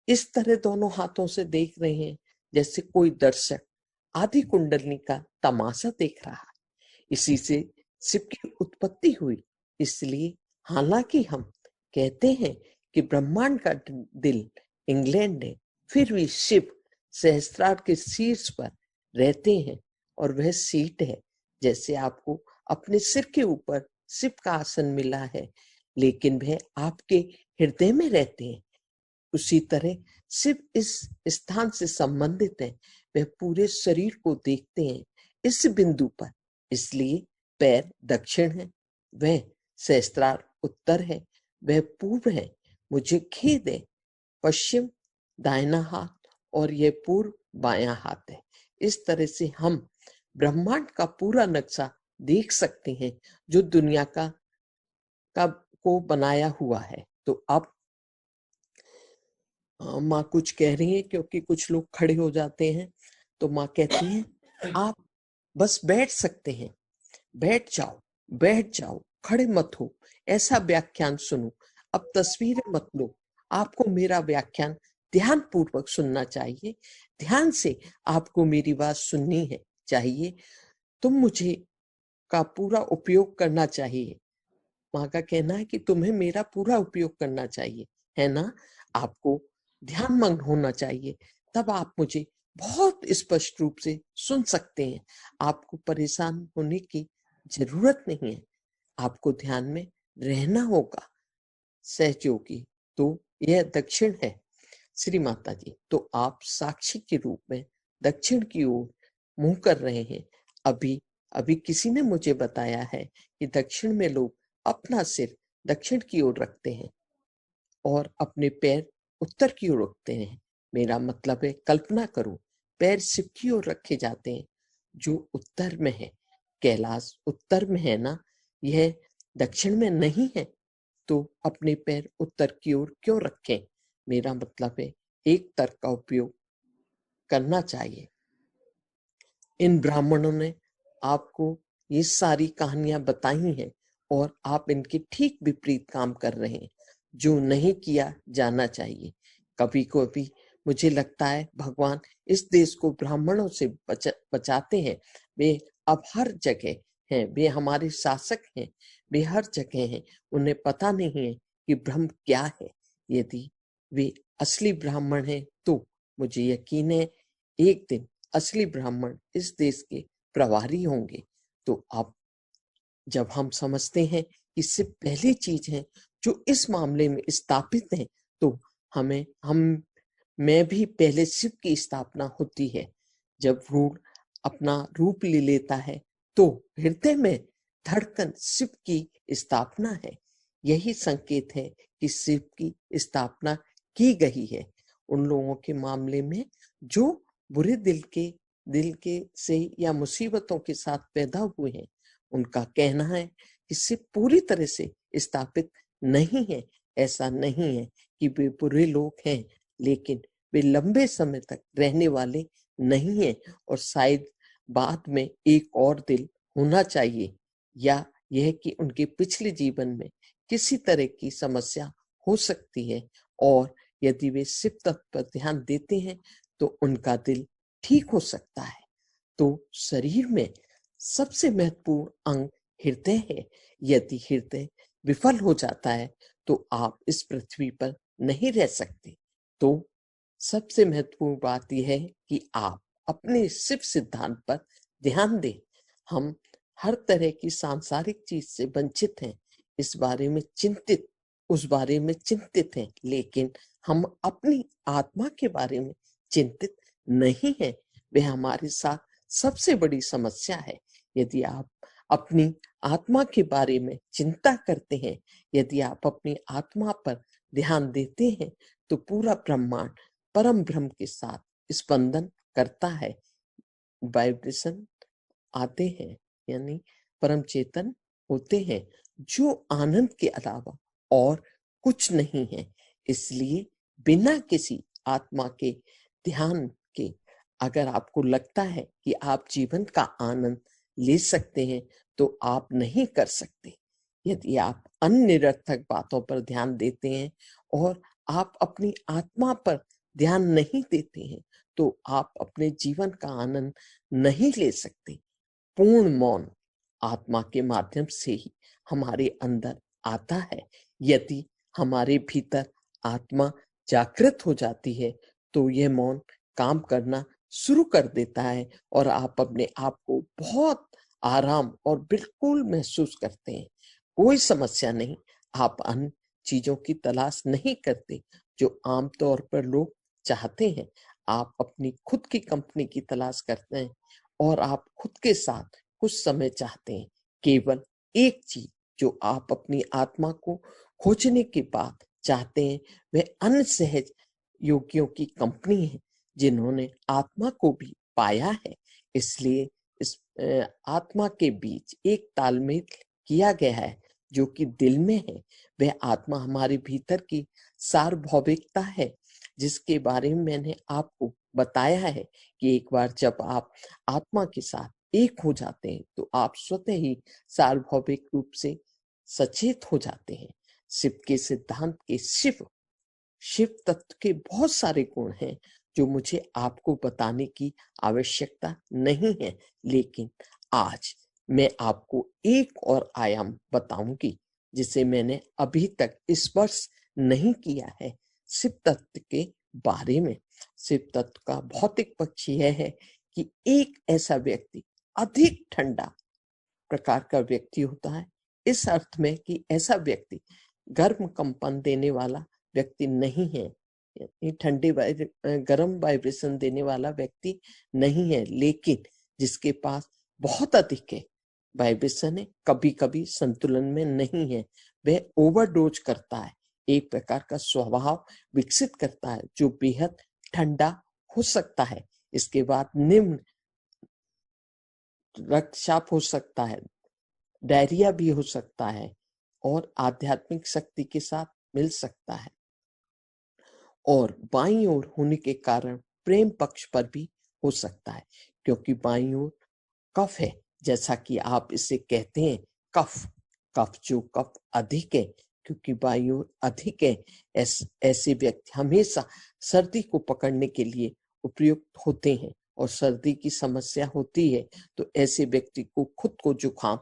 इस तरह दोनों हाथों से देख रहे हैं जैसे कोई दर्शक आदि कुंडलनी का तमाशा देख रहा है। इसी से शिव की उत्पत्ति हुई। इसलिए हालांकि हम कहते हैं कि ब्रह्मांड का दिल इंग्लैंड है, फिर भी शिव सहस्त्रार के शीर्ष पर रहते हैं, और वह सीट है। जैसे आपको अपने सिर के ऊपर शिव का आसन मिला है, लेकिन वह आपके हृदय में रहते हैं, उसी तरह शिव इस स्थान से संबंधित है। वह पूरे शरीर को देखते हैं इस बिंदु पर। इसलिए पैर दक्षिण है, वह सहस्त्रार उत्तर है, वह पूर्व है, मुझे खेद है, पश्चिम दाहिना हाथ, और यह पूर्व बायां हाथ है। इस तरह से हम ब्रह्मांड का पूरा नक्शा देख सकते हैं जो दुनिया को बनाया हुआ है। तो अब माँ कुछ कह रही है, क्योंकि कुछ लोग खड़े हो जाते हैं, तो माँ कहती हैं आप बस बैठ सकते हैं, बैठ जाओ, खड़े मत हो, ऐसा व्याख्यान सुनो, अब तस्वीरें मत लो। आपको मेरा व्याख्यान ध्यान पूर्वक सुनना चाहिए, ध्यान से आपको मेरी बात सुननी है चाहिए, तुम मुझे का पूरा उपयोग करना चाहिए। माँ का कहना है कि तुम्हें मेरा पूरा उपयोग करना चाहिए, है ना? आपको ध्यानमग्न होना चाहिए, तब आप मुझे बहुत स्पष्ट रूप से सुन सकते हैं। आपको परेशान होने की जरूरत नहीं है, आपको ध्यान में रहना होगा सहयोगी। तो यह दक्षिण है श्री माता जी। तो आप साक्षी के रूप में दक्षिण की ओर मुंह कर रहे हैं। अभी किसी ने मुझे बताया है कि दक्षिण में लोग अपना सिर दक्षिण की ओर रखते हैं और अपने पैर उत्तर की ओर रखते हैं। मेरा मतलब है, कल्पना करो, पैर शिव की ओर रखे जाते हैं जो उत्तर में है। कैलाश उत्तर में है ना, यह दक्षिण में नहीं है, तो अपने पैर उत्तर की ओर क्यों रखें? मेरा मतलब है, एक तर्क का उपयोग करना चाहिए। इन ब्राह्मणों ने आपको ये सारी कहानियां बताई हैं और आप इनके ठीक विपरीत काम कर रहे हैं, जो नहीं किया जाना चाहिए। कभी कभी मुझे लगता है भगवान इस देश को ब्राह्मणों से बचाते हैं। वे अब हर जगह हैं, वे हमारे शासक हैं, वे हर जगह हैं। उन्हें पता नहीं है कि ब्रह्म क्या है। यदि वे असली ब्राह्मण हैं तो मुझे यकीन है एक दिन असली ब्राह्मण इस देश के प्रभारी होंगे। तो अब जब हम समझते हैं कि सिर्फ पहली चीज है जो इस मामले में स्थापित है, तो मैं भी पहले शिव की स्थापना होती है। जब भ्रूण अपना रूप ले लेता है तो हृदय में धड़कन शिव की स्थापना है। यही संकेत है कि शिव की स्थापना की गई है। उन लोगों के मामले में जो बुरे दिल के से या मुसीबतों के साथ पैदा हुए हैं, उनका कहना है कि शिव पूरी तरह से स्थापित नहीं है। ऐसा नहीं है कि वे बुरे लोग हैं, लेकिन वे लंबे समय तक रहने वाले नहीं हैं और शायद बाद में एक और दिल होना चाहिए, या यह कि उनके पिछले जीवन में किसी तरह की समस्या हो सकती है और यदि वे शिव तत्व पर ध्यान देते हैं तो उनका दिल ठीक हो सकता है। तो शरीर में सबसे महत्वपूर्ण अंग हृदय है। यदि हृदय विफल हो जाता है तो आप इस पृथ्वी पर नहीं रह सकते। तो सबसे महत्वपूर्ण बात यह है कि आप अपने शिव सिद्धांत पर ध्यान दें। हम हर तरह की सांसारिक चीज से वंचित हैं, उस बारे में चिंतित हैं, लेकिन हम अपनी आत्मा के बारे में चिंतित नहीं हैं। वह हमारे साथ सबसे बड़ी समस्या है। यदि आप अपनी आत्मा के बारे में चिंता करते हैं, यदि आप अपनी आत्मा पर ध्यान देते हैं, तो पूरा ब्रह्मांड परम ब्रह्म के साथ स्पंदन करता है। वाइब्रेशन आते हैं, यानी परम चेतन होते हैं, जो आनंद के अलावा और कुछ नहीं है। इसलिए बिना किसी आत्मा के ध्यान के अगर आपको लगता है कि आप जीवन का आनंद ले सकते हैं तो आप नहीं कर सकते। यदि आप अन्य निरर्थक बातों पर ध्यान देते हैं और आप अपनी आत्मा पर ध्यान नहीं देते हैं तो आप अपने जीवन का आनंद नहीं ले सकते। पूर्ण मौन आत्मा के माध्यम से ही हमारे अंदर आता है। यदि हमारे भीतर आत्मा जागृत हो जाती है तो यह मौन काम करना शुरू कर देता है और आप अपने आप को बहुत आराम और बिल्कुल महसूस करते हैं। कोई समस्या नहीं। आप अन्य चीजों की तलाश नहीं करते जो आमतौर पर लोग चाहते हैं। आप अपनी खुद की कंपनी की तलाश करते हैं और आप खुद के साथ कुछ समय चाहते हैं। केवल एक चीज जो आप अपनी आत्मा को खोजने के बाद चाहते हैं वह अन्य सहज योगियों की कंपनी है जिन्होंने आत्मा को भी पाया है। इसलिए इस आत्मा के बीच एक तालमेल किया गया है जो कि दिल में है। वह आत्मा हमारे भीतर की सार्वभौमिकता है, जिसके बारे में मैंने आपको बताया है कि एक बार जब आप आत्मा के साथ एक हो जाते हैं तो आप स्वतः ही सार्वभौमिक रूप से सचेत हो जाते हैं। शिव के सिद्धांत के शिव तत्व के बहुत सारे गुण हैं जो मुझे आपको बताने की आवश्यकता नहीं है, लेकिन आज मैं आपको एक और आयाम बताऊंगी जिसे मैंने अभी तक स्पर्श नहीं किया है। शिव तत्व के बारे में शिव तत्व का भौतिक पक्ष यह है कि एक ऐसा व्यक्ति अधिक ठंडा प्रकार का व्यक्ति होता है, इस अर्थ में कि ऐसा व्यक्ति गर्म कंपन देने वाला व्यक्ति नहीं है, ठंडे गर्म वाइब्रेशन देने वाला व्यक्ति नहीं है, लेकिन जिसके पास बहुत अधिक है वाइब्रेशन है, कभी कभी संतुलन में नहीं है, वह ओवरडोज करता है, एक प्रकार का स्वभाव विकसित करता है जो बेहद ठंडा हो सकता है। इसके बाद निम्न रक्तचाप हो सकता है, डायरिया भी हो सकता है और आध्यात्मिक शक्ति के साथ मिल सकता है। और बाईं ओर होने के कारण प्रेम पक्ष पर भी हो सकता है, क्योंकि बाईं ओर कफ है, जैसा कि आप इसे कहते हैं कफ जो कफ अधिक है, क्योंकि बाईं ओर अधिक है। ऐसे व्यक्ति हमेशा सर्दी को पकड़ने के लिए उपयुक्त होते हैं और सर्दी की समस्या होती है तो ऐसे व्यक्ति को खुद को जुकाम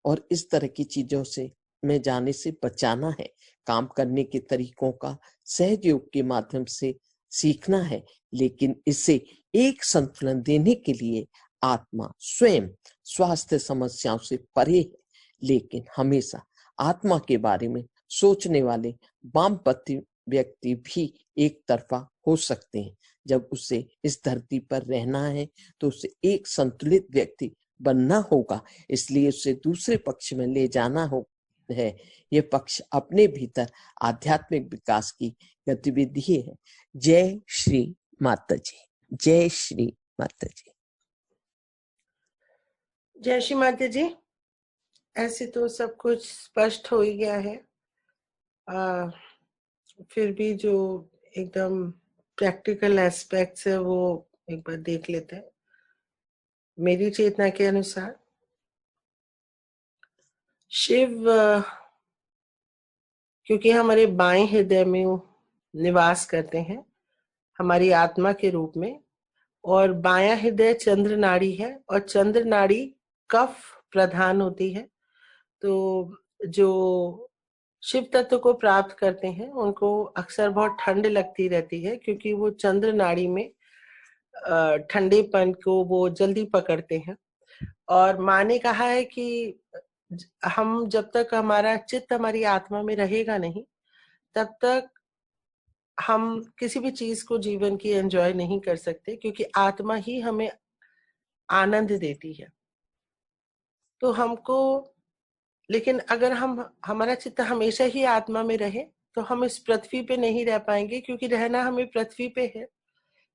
और इस तरह की चीजों से में जाने से बचाना है। काम करने के तरीकों का सहयोग के माध्यम से सीखना है, लेकिन इसे एक संतुलन देने के लिए आत्मा स्वयं स्वास्थ्य समस्याओं से परे है। लेकिन हमेशा आत्मा के बारे में सोचने वाले वामपंथी व्यक्ति भी एक तरफा हो सकते हैं। जब उसे इस धरती पर रहना है तो उसे एक संतुलित व्यक्ति बनना होगा, इसलिए उसे दूसरे पक्ष में ले जाना हो है। ये पक्ष अपने भीतर आध्यात्मिक विकास की गतिविधि है। जय श्री माता जी, जय श्री माता जी। जय श्री माता जी। ऐसे तो सब कुछ स्पष्ट हो ही गया है, फिर भी जो एकदम प्रैक्टिकल एस्पेक्ट्स है वो एक बार देख लेते हैं। मेरी चेतना के अनुसार शिव क्योंकि हमारे बाएं हृदय में निवास करते हैं हमारी आत्मा के रूप में, और बायां हृदय चंद्र नाड़ी है और चंद्र नाड़ी कफ प्रधान होती है। तो जो शिव तत्व को प्राप्त करते हैं उनको अक्सर बहुत ठंड लगती रहती है, क्योंकि वो चंद्र नाड़ी में ठंडेपन को वो जल्दी पकड़ते हैं। और माँ ने कहा है कि हम जब तक हमारा चित्त हमारी आत्मा में रहेगा नहीं, तब तक हम किसी भी चीज को जीवन की एंजॉय नहीं कर सकते, क्योंकि आत्मा ही हमें आनंद देती है। तो हमको, लेकिन अगर हमारा चित्त हमेशा ही आत्मा में रहे तो हम इस पृथ्वी पे नहीं रह पाएंगे, क्योंकि रहना हमें पृथ्वी पे है।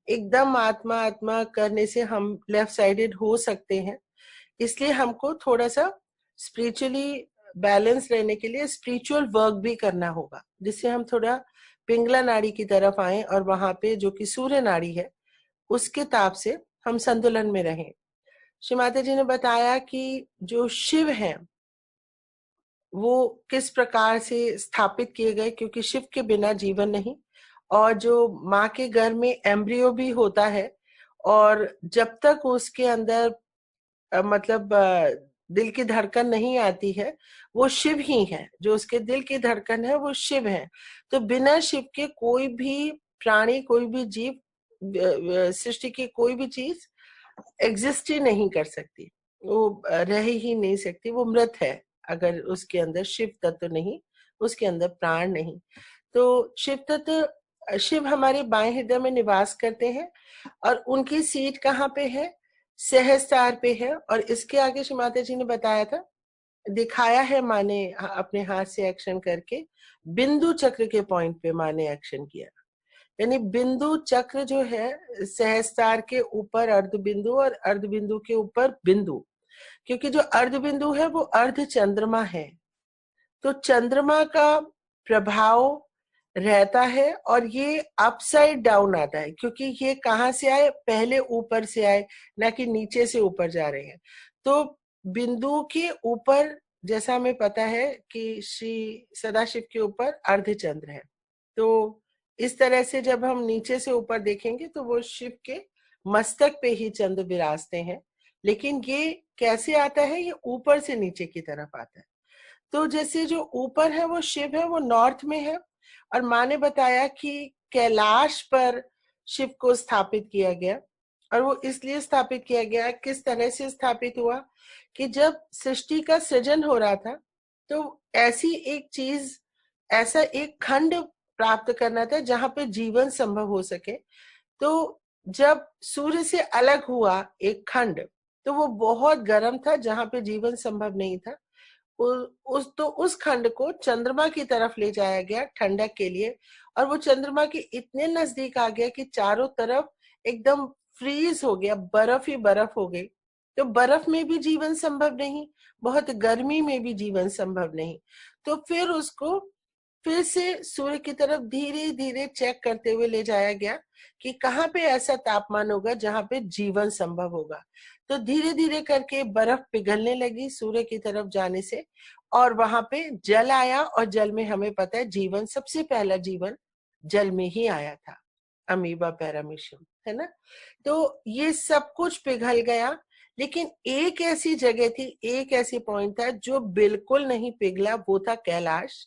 एकदम आत्मा आत्मा करने से हम लेफ्ट साइडेड हो सकते हैं। इसलिए हमको थोड़ा सा स्पिरिचुअली बैलेंस रहने के लिए स्पिरिचुअल वर्क भी करना होगा, जिससे हम थोड़ा पिंगला नाड़ी की तरफ आए और वहां पे जो कि सूर्य नाड़ी है उसके ताप से हम संतुलन में रहें। श्री माता जी ने बताया कि जो शिव है वो किस प्रकार से स्थापित किए गए, क्योंकि शिव के बिना जीवन नहीं। और जो माँ के गर्भ में एम्ब्रियो भी होता है, और जब तक उसके अंदर मतलब दिल की धड़कन नहीं आती है, वो शिव ही है। जो उसके दिल की धड़कन है वो शिव है। तो बिना शिव के कोई भी प्राणी, कोई भी जीव, सृष्टि की कोई भी चीज एग्जिस्ट ही नहीं कर सकती, वो रह ही नहीं सकती, वो मृत है अगर उसके अंदर शिव तत्व नहीं, उसके अंदर प्राण नहीं। तो शिव तत्व, शिव हमारे बाएं हृदय में निवास करते हैं और उनकी सीट कहाँ पे है? सहस्त्रार पे है। और इसके आगे श्री माता जी ने बताया था, दिखाया है माँ ने अपने हाथ से एक्शन करके, बिंदु चक्र के पॉइंट पे माँ ने एक्शन किया। यानी बिंदु चक्र जो है, सहस्त्रार के ऊपर अर्ध बिंदु और अर्ध बिंदु के ऊपर बिंदु, क्योंकि जो अर्ध बिंदु है वो अर्ध चंद्रमा है। तो चंद्रमा का प्रभाव रहता है और ये अपसाइड डाउन आता है, क्योंकि ये कहाँ से आए? पहले ऊपर से आए, ना कि नीचे से ऊपर जा रहे हैं। तो बिंदु के ऊपर, जैसा हमें पता है कि श्री सदाशिव के ऊपर अर्धचंद्र है, तो इस तरह से जब हम नीचे से ऊपर देखेंगे तो वो शिव के मस्तक पे ही चंद्र विराजते हैं। लेकिन ये कैसे आता है? ये ऊपर से नीचे की तरफ आता है। तो जैसे जो ऊपर है वो शिव है, वो नॉर्थ में है। और माँ ने बताया कि कैलाश पर शिव को स्थापित किया गया, और वो इसलिए स्थापित किया गया, किस तरह से स्थापित हुआ कि जब सृष्टि का सृजन हो रहा था तो ऐसी एक चीज, ऐसा एक खंड प्राप्त करना था जहां पे जीवन संभव हो सके। तो जब सूर्य से अलग हुआ एक खंड, तो वो बहुत गर्म था जहां पे जीवन संभव नहीं था। उस खंड को चंद्रमा की तरफ ले जाया गया ठंडक के लिए, और वो चंद्रमा के इतने नजदीक आ गया कि चारों तरफ एकदम फ्रीज हो गया, बर्फ ही बर्फ हो गई। तो बर्फ में भी जीवन संभव नहीं, बहुत गर्मी में भी जीवन संभव नहीं। तो फिर उसको फिर से सूर्य की तरफ धीरे धीरे चेक करते हुए ले जाया गया कि कहाँ पे ऐसा तापमान होगा जहाँ पे जीवन संभव होगा। तो धीरे धीरे करके बर्फ पिघलने लगी सूर्य की तरफ जाने से, और वहां पे जल आया, और जल में हमें पता है जीवन, सबसे पहला जीवन जल में ही आया था, अमीबा पैरामीशियम, है ना। तो ये सब कुछ पिघल गया, लेकिन एक ऐसी जगह थी, एक ऐसी पॉइंट था जो बिल्कुल नहीं पिघला, वो था कैलाश,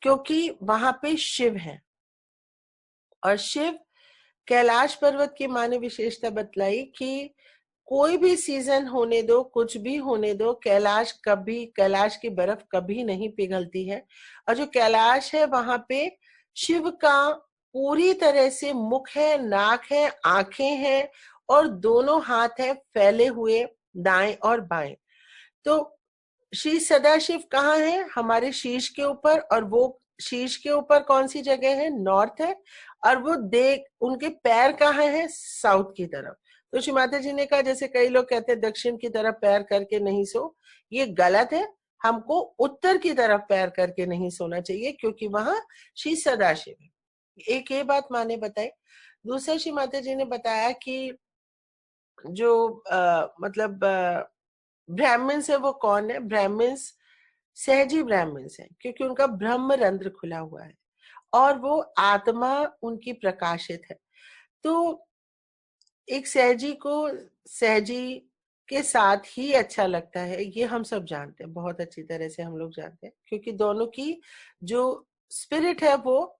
क्योंकि वहां पे शिव है। और शिव, कैलाश पर्वत की माँ ने विशेषता बतलाई कि कोई भी सीजन होने दो, कुछ भी होने दो, कैलाश की बर्फ कभी नहीं पिघलती है। और जो कैलाश है वहां पे शिव का पूरी तरह से मुख है, नाक है, आंखें हैं और दोनों हाथ हैं फैले हुए दाएं और बाएं। तो श्री सदाशिव कहाँ है? हमारे शीश के ऊपर, और वो शीश के ऊपर कौन सी जगह है? नॉर्थ है। और वो देख उनके पैर कहाँ है? साउथ की तरफ। तो श्री माता जी ने कहा, जैसे कई लोग कहते हैं दक्षिण की तरफ पैर करके नहीं सो, ये गलत है। हमको उत्तर की तरफ पैर करके नहीं सोना चाहिए, क्योंकि वहां श्री सदाशिव है। एक ये बात माँ ने बताई। दूसरा श्री माता जी ने बताया कि जो मतलब ब्राह्मण्स है वो कौन है? ब्राह्मण्स सहजी ब्राह्मण्स हैं, क्योंकि उनका ब्रह्म रंध्र खुला हुआ है और वो आत्मा उनकी प्रकाशित है। तो एक सहजी को सहजी के साथ ही अच्छा लगता है, ये हम सब जानते हैं, बहुत अच्छी तरह से हम लोग जानते हैं, क्योंकि दोनों की जो स्पिरिट है वो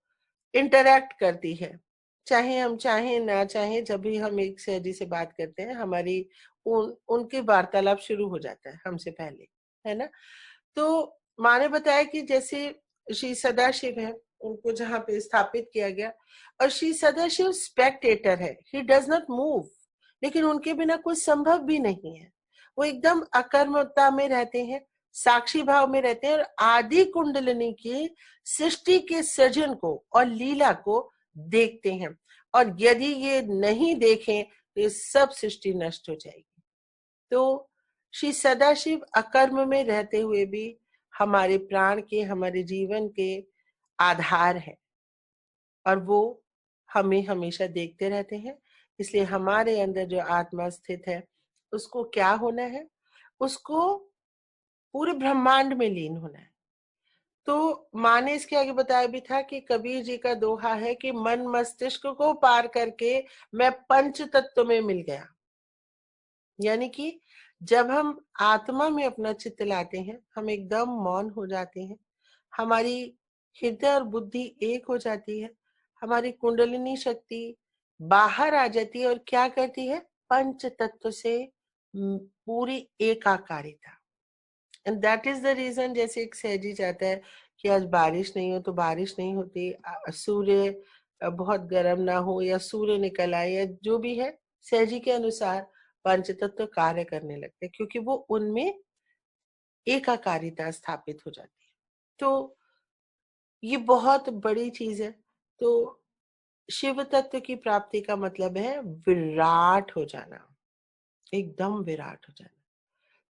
इंटरैक्ट करती है। चाहे हम चाहें ना चाहें, जब भी हम एक सहजी से बात करते हैं, हमारी उनकी वार्तालाप शुरू हो जाता है हमसे पहले, है ना। तो माँ ने बताया कि जैसे श्री सदाशिव है, उनको जहाँ पे स्थापित किया गया, और श्री सदाशिव स्पेक्टेटर है, ही डज नॉट मूव, लेकिन उनके बिना कुछ संभव भी नहीं है। वो एकदम अकर्मता में रहते हैं, साक्षी भाव में रहते हैं, और आदि कुंडलिनी की सृष्टि के सृजन को और लीला को देखते हैं। और यदि ये नहीं देखें तो ये सब सृष्टि नष्ट हो जाएगी। तो श्री सदाशिव अकर्म में रहते हुए भी हमारे प्राण के, हमारे जीवन के आधार है, और वो हमें हमेशा देखते रहते हैं। इसलिए हमारे अंदर जो आत्मा स्थित है, उसको क्या होना है? उसको पूरे ब्रह्मांड में लीन होना है। तो माँ ने इसके आगे बताया भी था कि कबीर जी का दोहा है कि मन मस्तिष्क को पार करके मैं पंच तत्व में मिल गया। यानी कि जब हम आत्मा में अपना चित्त लाते हैं, हम एकदम मौन हो जाते हैं, हमारी हृदय और बुद्धि एक हो जाती है, हमारी कुंडलिनी शक्ति बाहर आ जाती है और क्या करती है? पंच तत्व से पूरी एकाकारिता। And that is the reason, जैसे एक सहजी चाहता है कि आज बारिश नहीं हो तो बारिश नहीं होती, सूर्य बहुत गर्म ना हो या सूर्य निकल आए या जो भी है, सहजी के अनुसार पंचतत्व कार्य करने लगते हैं, क्योंकि वो उनमें एकाकारिता स्थापित हो जाती है। तो ये बहुत बड़ी चीज है। तो शिव तत्व की प्राप्ति का मतलब है विराट हो जाना, एकदम विराट हो जाना।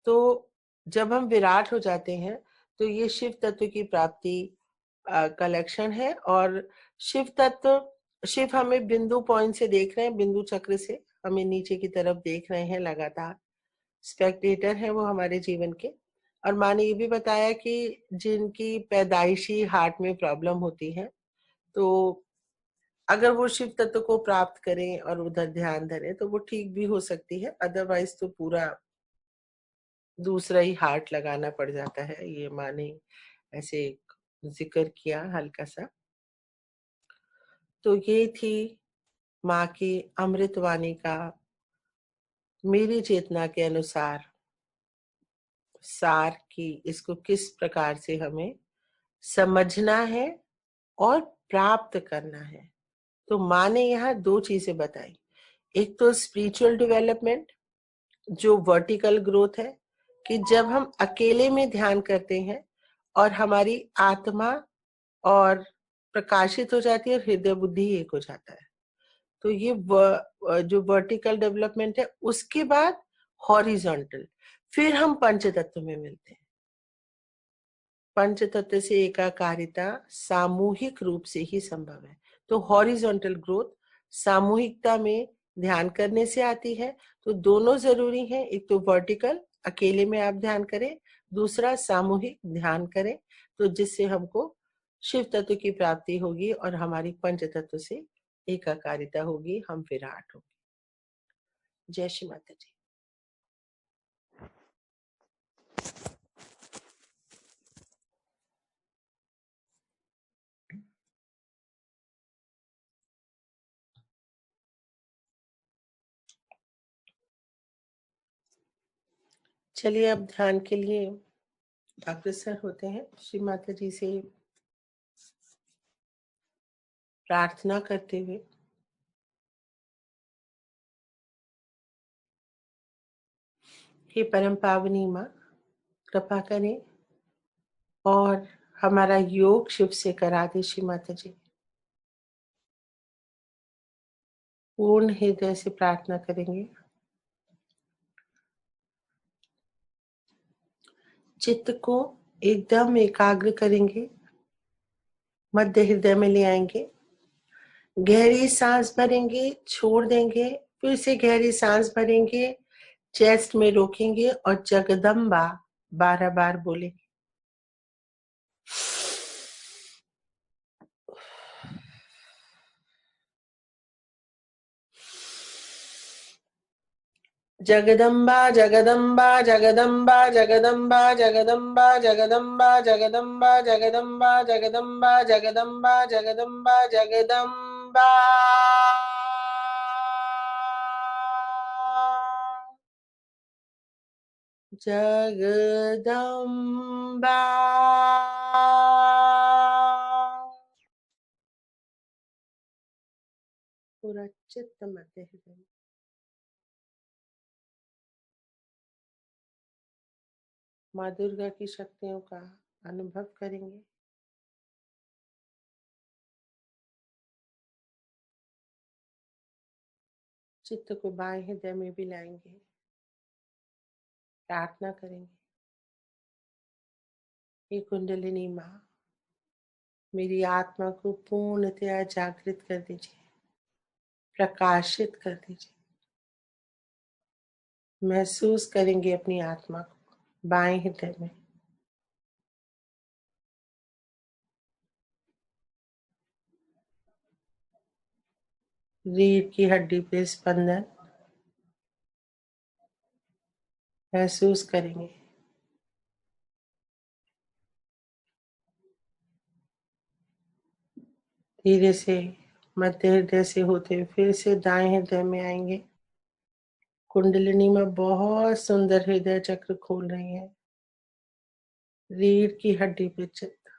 तो जब हम विराट हो जाते हैं तो ये शिव तत्व की प्राप्ति का लक्षण है। और शिव तत्व, शिव हमें बिंदु पॉइंट से देख रहे हैं, बिंदु चक्र से हमें नीचे की तरफ देख रहे हैं लगातार, स्पेक्टेटर है वो हमारे जीवन के। और माँ ने ये भी बताया कि जिनकी पैदाइशी हार्ट में प्रॉब्लम होती है, तो अगर वो शिव तत्व को प्राप्त करें और उधर ध्यान धरें तो वो ठीक भी हो सकती है, अदरवाइज तो पूरा दूसरा ही हार्ट लगाना पड़ जाता है। ये माँ ने ऐसे जिक्र किया हल्का सा। तो ये थी माँ की अमृतवाणी का मेरी चेतना के अनुसार सार, की इसको किस प्रकार से हमें समझना है और प्राप्त करना है। तो माँ ने यहाँ दो चीजें बताई, एक तो स्पिरिचुअल डेवलपमेंट जो वर्टिकल ग्रोथ है, कि जब हम अकेले में ध्यान करते हैं और हमारी आत्मा और प्रकाशित हो जाती है और हृदय बुद्धि एक हो जाता है, तो ये जो वर्टिकल डेवलपमेंट है। उसके बाद हॉरिजॉन्टल, फिर हम पंचतत्व में मिलते हैं। पंचतत्व से एकाकारिता सामूहिक रूप से ही संभव है। तो हॉरिजॉन्टल ग्रोथ सामूहिकता में ध्यान करने से आती है। तो दोनों जरूरी हैं, एक तो वर्टिकल अकेले में आप ध्यान करें, दूसरा सामूहिक ध्यान करें, तो जिससे हमको शिव तत्व की प्राप्ति होगी और हमारी पंच तत्व से एकाकारिता होगी, हम विराट होंगे। जय श्री माता जी। चलिए अब ध्यान के लिए अग्रसर होते हैं। श्री माता जी से प्रार्थना करते हुए हे परम पावनी माँ, कृपा करें और हमारा योग शिव से करा दे। श्री माता जी, पूर्ण हृदय से प्रार्थना करेंगे। चित्त को एकदम एकाग्र करेंगे, मध्य हृदय में ले आएंगे, गहरी सांस भरेंगे, छोड़ देंगे, फिर से गहरी सांस भरेंगे, चेस्ट में रोकेंगे और जगदम्बा 12 बार बोलेंगे। जगदम्बा जगदम्बा जगदम्बा जगदम्बा जगदम्बा जगदम्बा जगदम्बा जगदम्बा जगदम्बा जगदम्बा जगदम्बा जगदम्बा। जगदम्बा। पूरा चित्त मध्य हृदय में। माँ दुर्गा की शक्तियों का अनुभव करेंगे। चित्त को बाएं हृदय में भी लाएंगे, प्रार्थना करेंगे। हे कुंडलिनी माँ, मेरी आत्मा को पूर्णतया जागृत कर दीजिए, प्रकाशित कर दीजिए। महसूस करेंगे अपनी आत्मा को बाएं हृदय में। रीढ़ की हड्डी पे स्पंदन महसूस करेंगे। धीरे से मध्य हृदय से होते हुए फिर से दाएं हृदय में आएंगे। कुंडलिनी में बहुत सुंदर हृदय चक्र खोल रही है। रीढ़ की हड्डी पे चित्त,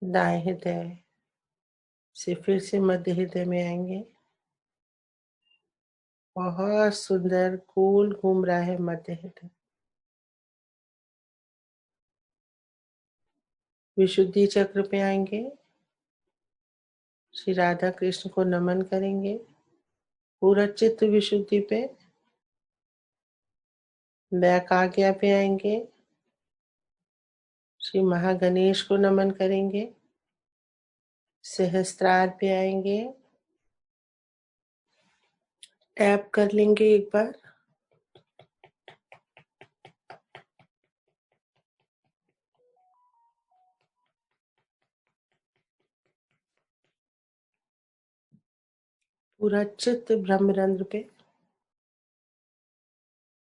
दाएं हृदय से फिर से मध्य हृदय में आएंगे। बहुत सुंदर गोल घूम रहा है मध्य हृदय। विशुद्धि चक्र पे आएंगे, श्री राधा कृष्ण को नमन करेंगे। पूरा चित्त विशुद्धि पे, वैकाज्ञा पे आएंगे, श्री महागणेश को नमन करेंगे। सहस्त्रार पे आएंगे, टैप कर लेंगे एक बार। पूरा चित्त ब्रह्मरंध्र पे,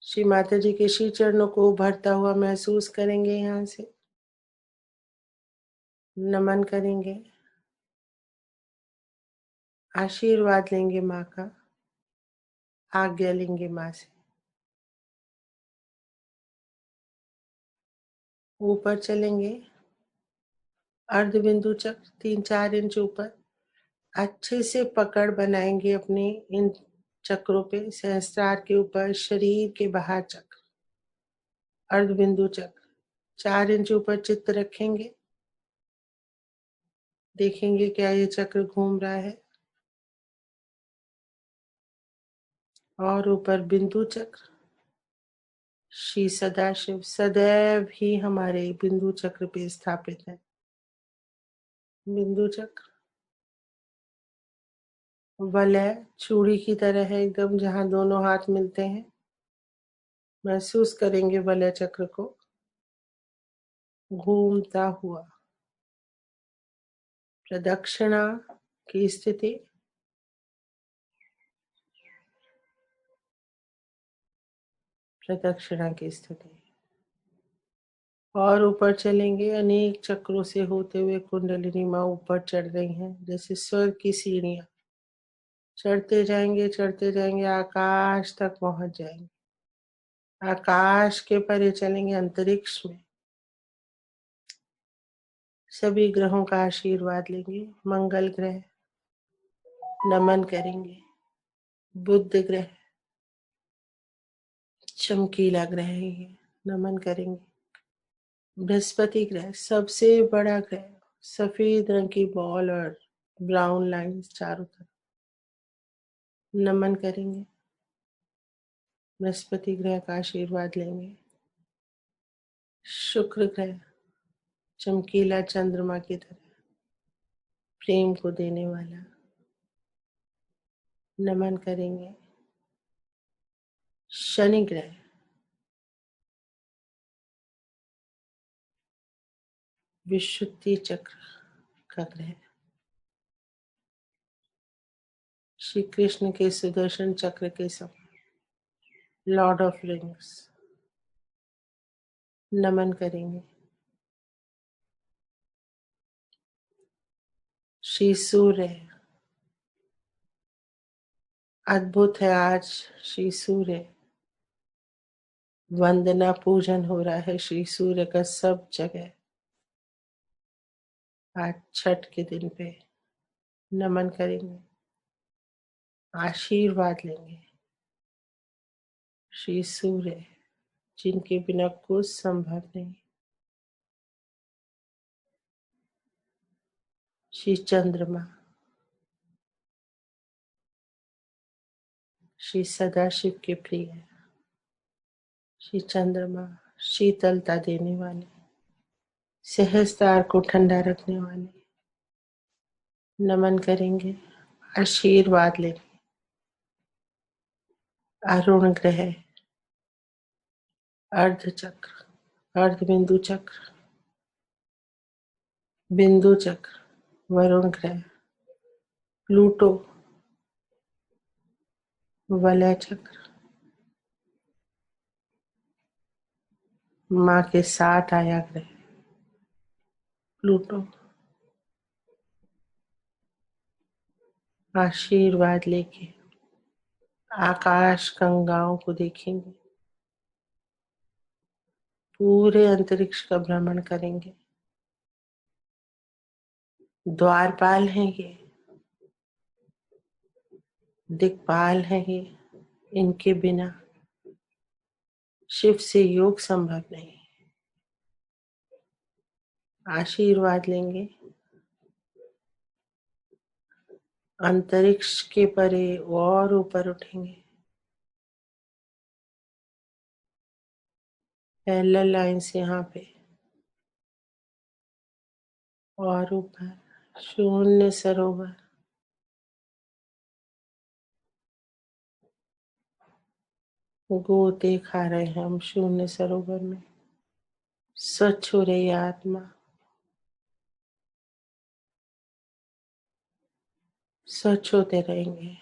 श्री माता जी के श्री चरणों को उभरता हुआ महसूस करेंगे। यहाँ से नमन करेंगे, आशीर्वाद लेंगे माँ का, आज्ञा लेंगे माँ से। ऊपर चलेंगे, अर्धबिंदु चक्र 3-4 इंच ऊपर अच्छे से पकड़ बनाएंगे अपने इन चक्रों पे। सहस्त्रार के ऊपर, शरीर के बाहर चक्र, अर्धबिंदु चक्र 4 इंच ऊपर चित्त रखेंगे। देखेंगे क्या ये चक्र घूम रहा है। और ऊपर बिंदु चक्र, श्री सदाशिव सदैव ही हमारे बिंदु चक्र पे स्थापित है। बिंदु चक्र वलय चूड़ी की तरह है एकदम, जहां दोनों हाथ मिलते हैं। महसूस करेंगे वलय चक्र को घूमता हुआ। प्रदक्षिणा की स्थिति, प्रदक्षिणा की स्थिति। और ऊपर चलेंगे, अनेक चक्रों से होते हुए कुंडलिनी माँ ऊपर चढ़ रही हैं, जैसे स्वर्ग की सीढ़ियां। चढ़ते जाएंगे, आकाश तक पहुंच जाएंगे। आकाश के परे चलेंगे, अंतरिक्ष में। सभी ग्रहों का आशीर्वाद लेंगे। मंगल ग्रह नमन करेंगे। बुध ग्रह चमकीला ग्रह है ये, नमन करेंगे। बृहस्पति ग्रह सबसे बड़ा ग्रह, सफेद रंग की बॉल और ब्राउन लाइंस चारों तरफ, नमन करेंगे। बृहस्पति ग्रह का आशीर्वाद लेंगे। शुक्र ग्रह चमकीला चंद्रमा की तरह, प्रेम को देने वाला, नमन करेंगे। शनि ग्रह विशुद्धि चक्र का ग्रह, श्री कृष्ण के सुदर्शन चक्र के समान, लॉर्ड ऑफ रिंग्स, नमन करेंगे। श्री सूर्य अद्भुत है आज, श्री सूर्य वंदना पूजन हो रहा है श्री सूर्य का सब जगह। आज छठ के दिन पे नमन करेंगे, आशीर्वाद लेंगे। श्री सूर्य जिनके बिना कुछ संभव नहीं, श्री चंद्रमा, श्री सदाशिव के प्रिय, श्री चंद्रमा शीतलता देने वाले, सहस्त्रार को ठंडा रखने वाले, नमन करेंगे, आशीर्वाद लेंगे। अरुण ग्रह अर्ध चक्र, अर्ध बिंदु चक्र, बिंदु चक्र, वरुण ग्रह, प्लूटो वलय चक्र, माँ के साथ आया ग्रह प्लूटो, आशीर्वाद लेके आकाश गंगाओं को देखेंगे, पूरे अंतरिक्ष का भ्रमण करेंगे। द्वारपाल हैं ये, दिक्पाल हैं ये, इनके बिना शिव से योग संभव नहीं। आशीर्वाद लेंगे, अंतरिक्ष के परे और ऊपर उठेंगे। पैरेलल लाइन से यहाँ पे और ऊपर, शून्य सरोवर, गोते खा रहे हैं हम शून्य सरोवर में। स्वच्छ हो रही आत्मा, स्वच्छ होते रहेंगे।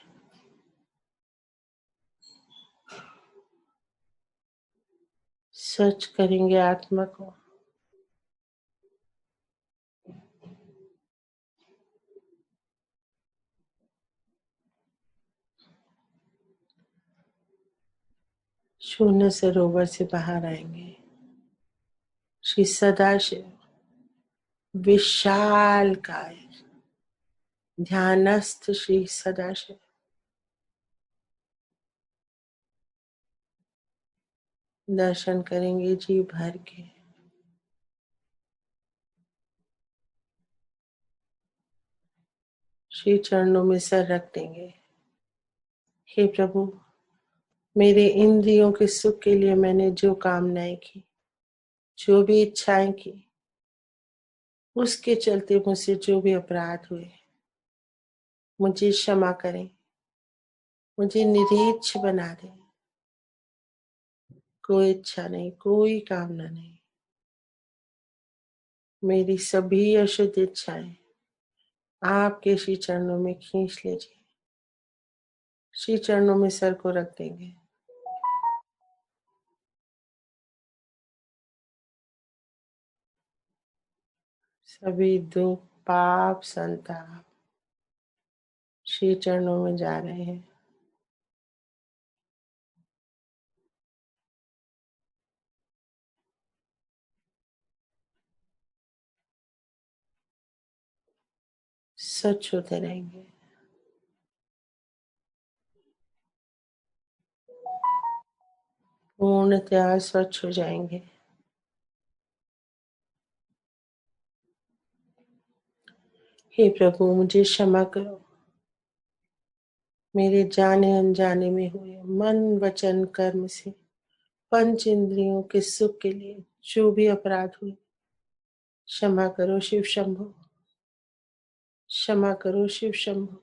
स्वच्छ करेंगे आत्मा को। शून्य सरोवर से बाहर आएंगे। श्री सदाशिव विशाल काय, ध्यानस्थ श्री सदाशिव, दर्शन करेंगे जी भर के। श्री चरणों में सर रख देंगे। हे प्रभु, मेरे इंद्रियों के सुख के लिए मैंने जो कामनाएं की, जो भी इच्छाएं की, उसके चलते मुझसे जो भी अपराध हुए, मुझे क्षमा करें, मुझे निरीच्छ बना दें। कोई इच्छा नहीं, कोई कामना नहीं, मेरी सभी अशुद्ध इच्छाएं आपके श्री चरणों में खींच लीजिए। श्री चरणों में सर को रख देंगे। सभी दुख पाप संताप श्री चरणों में जा रहे हैं। स्वच्छ होते रहेंगे। पूर्णतया स्वच्छ हो जाएंगे। हे प्रभु, मुझे क्षमा करो। मेरे जाने अनजाने में हुए मन वचन कर्म से पंच इंद्रियों के सुख के लिए जो भी अपराध हुए, क्षमा करो शिव शंभो। क्षमा करो शिव शंभो।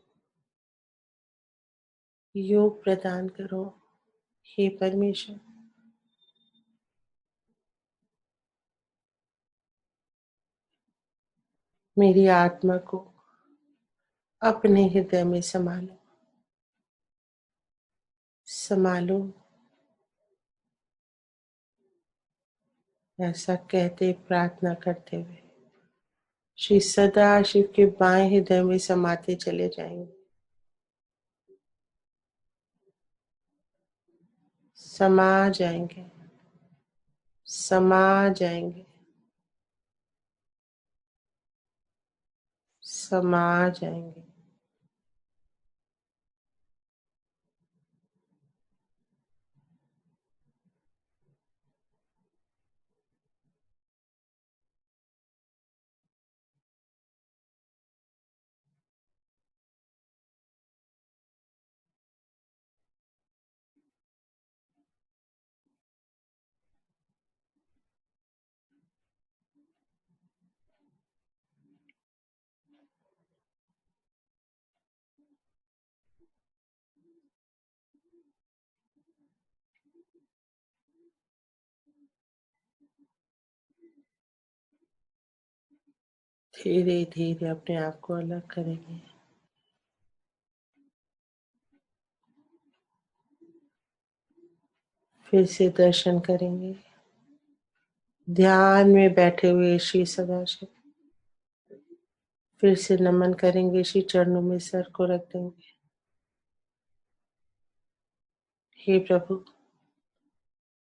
योग प्रदान करो हे परमेश्वर। मेरी आत्मा को अपने हृदय में संभालो। संभालो, ऐसा कहते प्रार्थना करते हुए श्री सदाशिव के बाएं हृदय में समाते चले जाएंगे। समा जाएंगे, समा जाएंगे, समा जाएंगे। धीरे धीरे अपने आप को अलग करेंगे। फिर से दर्शन करेंगे। ध्यान में बैठे हुए श्री सदाशिव फिर से नमन करेंगे। श्री चरणों में सर को रख देंगे। हे प्रभु,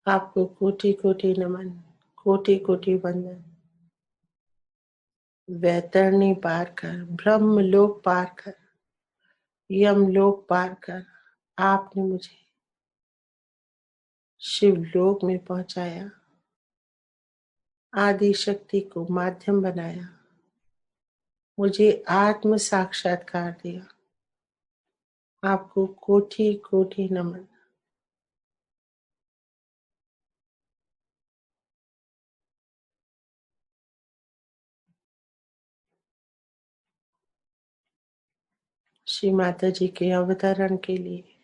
आपको कोटि कोटि नमन, कोटि कोटि वंदन। वैतरणी पार कर, ब्रह्म लोक पार कर, यम लोक पार कर आपने मुझे शिवलोक में पहुंचाया। आदि शक्ति को माध्यम बनाया, मुझे आत्म साक्षात्कार दिया। आपको कोटि कोटि नमन। श्री माता जी के अवतरण के लिए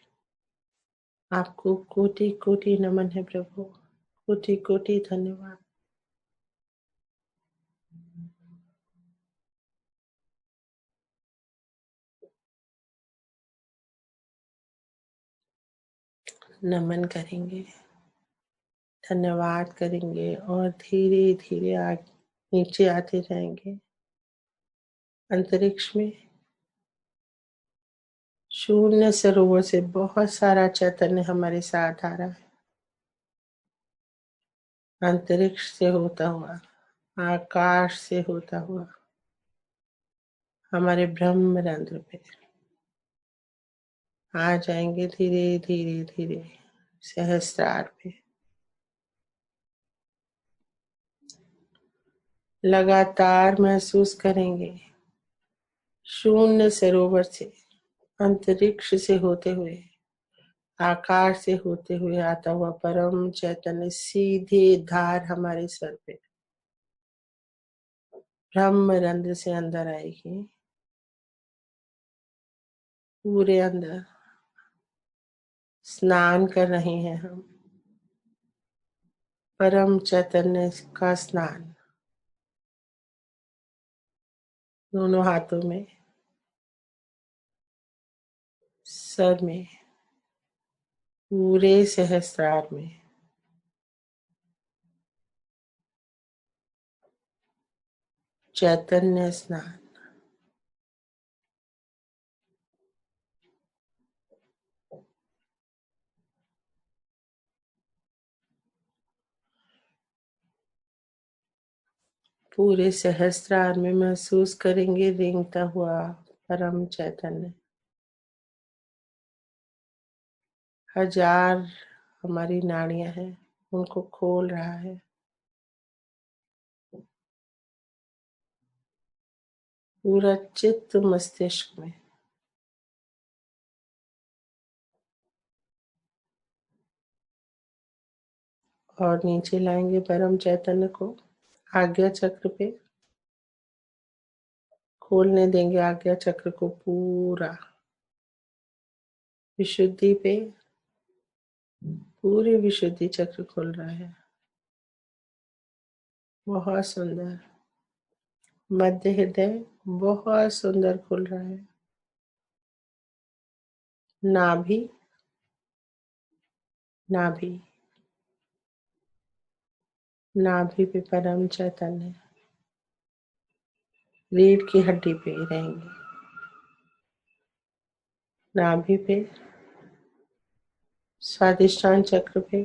आपको कोटि कोटि नमन है प्रभु। कोटि कोटि धन्यवाद। नमन करेंगे, धन्यवाद करेंगे और धीरे धीरे नीचे आते जाएंगे। अंतरिक्ष में शून्य सरोवर से बहुत सारा चैतन्य हमारे साथ आ रहा है। अंतरिक्ष से होता हुआ, आकाश से होता हुआ हमारे ब्रह्मरंध्र पे आ जाएंगे। धीरे धीरे धीरे सहस्त्रार पे लगातार महसूस करेंगे। शून्य सरोवर से, अंतरिक्ष से होते हुए, आकाश से होते हुए आता हुआ परम चैतन्य सीधे धार हमारे सर पे ब्रह्मरंध्र से अंदर आएगी। पूरे अंदर स्नान कर रहे हैं हम, परम चैतन्य का स्नान। दोनों हाथों में, सर में, पूरे सहस्त्रार में चैतन्य स्नान। पूरे सहस्त्रार में महसूस करेंगे रेंगता हुआ परम चैतन्य। 1000 हमारी नाड़ियां हैं, उनको खोल रहा है। पूरा चित्त मस्तिष्क में। और नीचे लाएंगे परम चैतन्य को आज्ञा चक्र पे। खोलने देंगे आज्ञा चक्र को पूरा। विशुद्धि पे पूरी विशुद्धि चक्र खुल रहा है। बहुत सुंदर। मध्य हृदय बहुत सुंदर खुल रहा है। नाभि नाभि नाभि पे परम चैतन्य। रीढ़ की हड्डी पे रहेंगे। नाभि पे, स्वादिष्टान चक्र पे,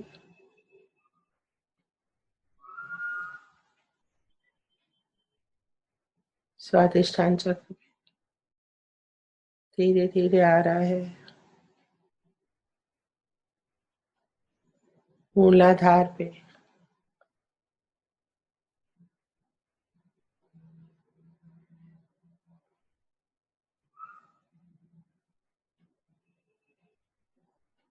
स्वादिष्टान चक्र पे धीरे धीरे आ रहा है। मूलाधार पे,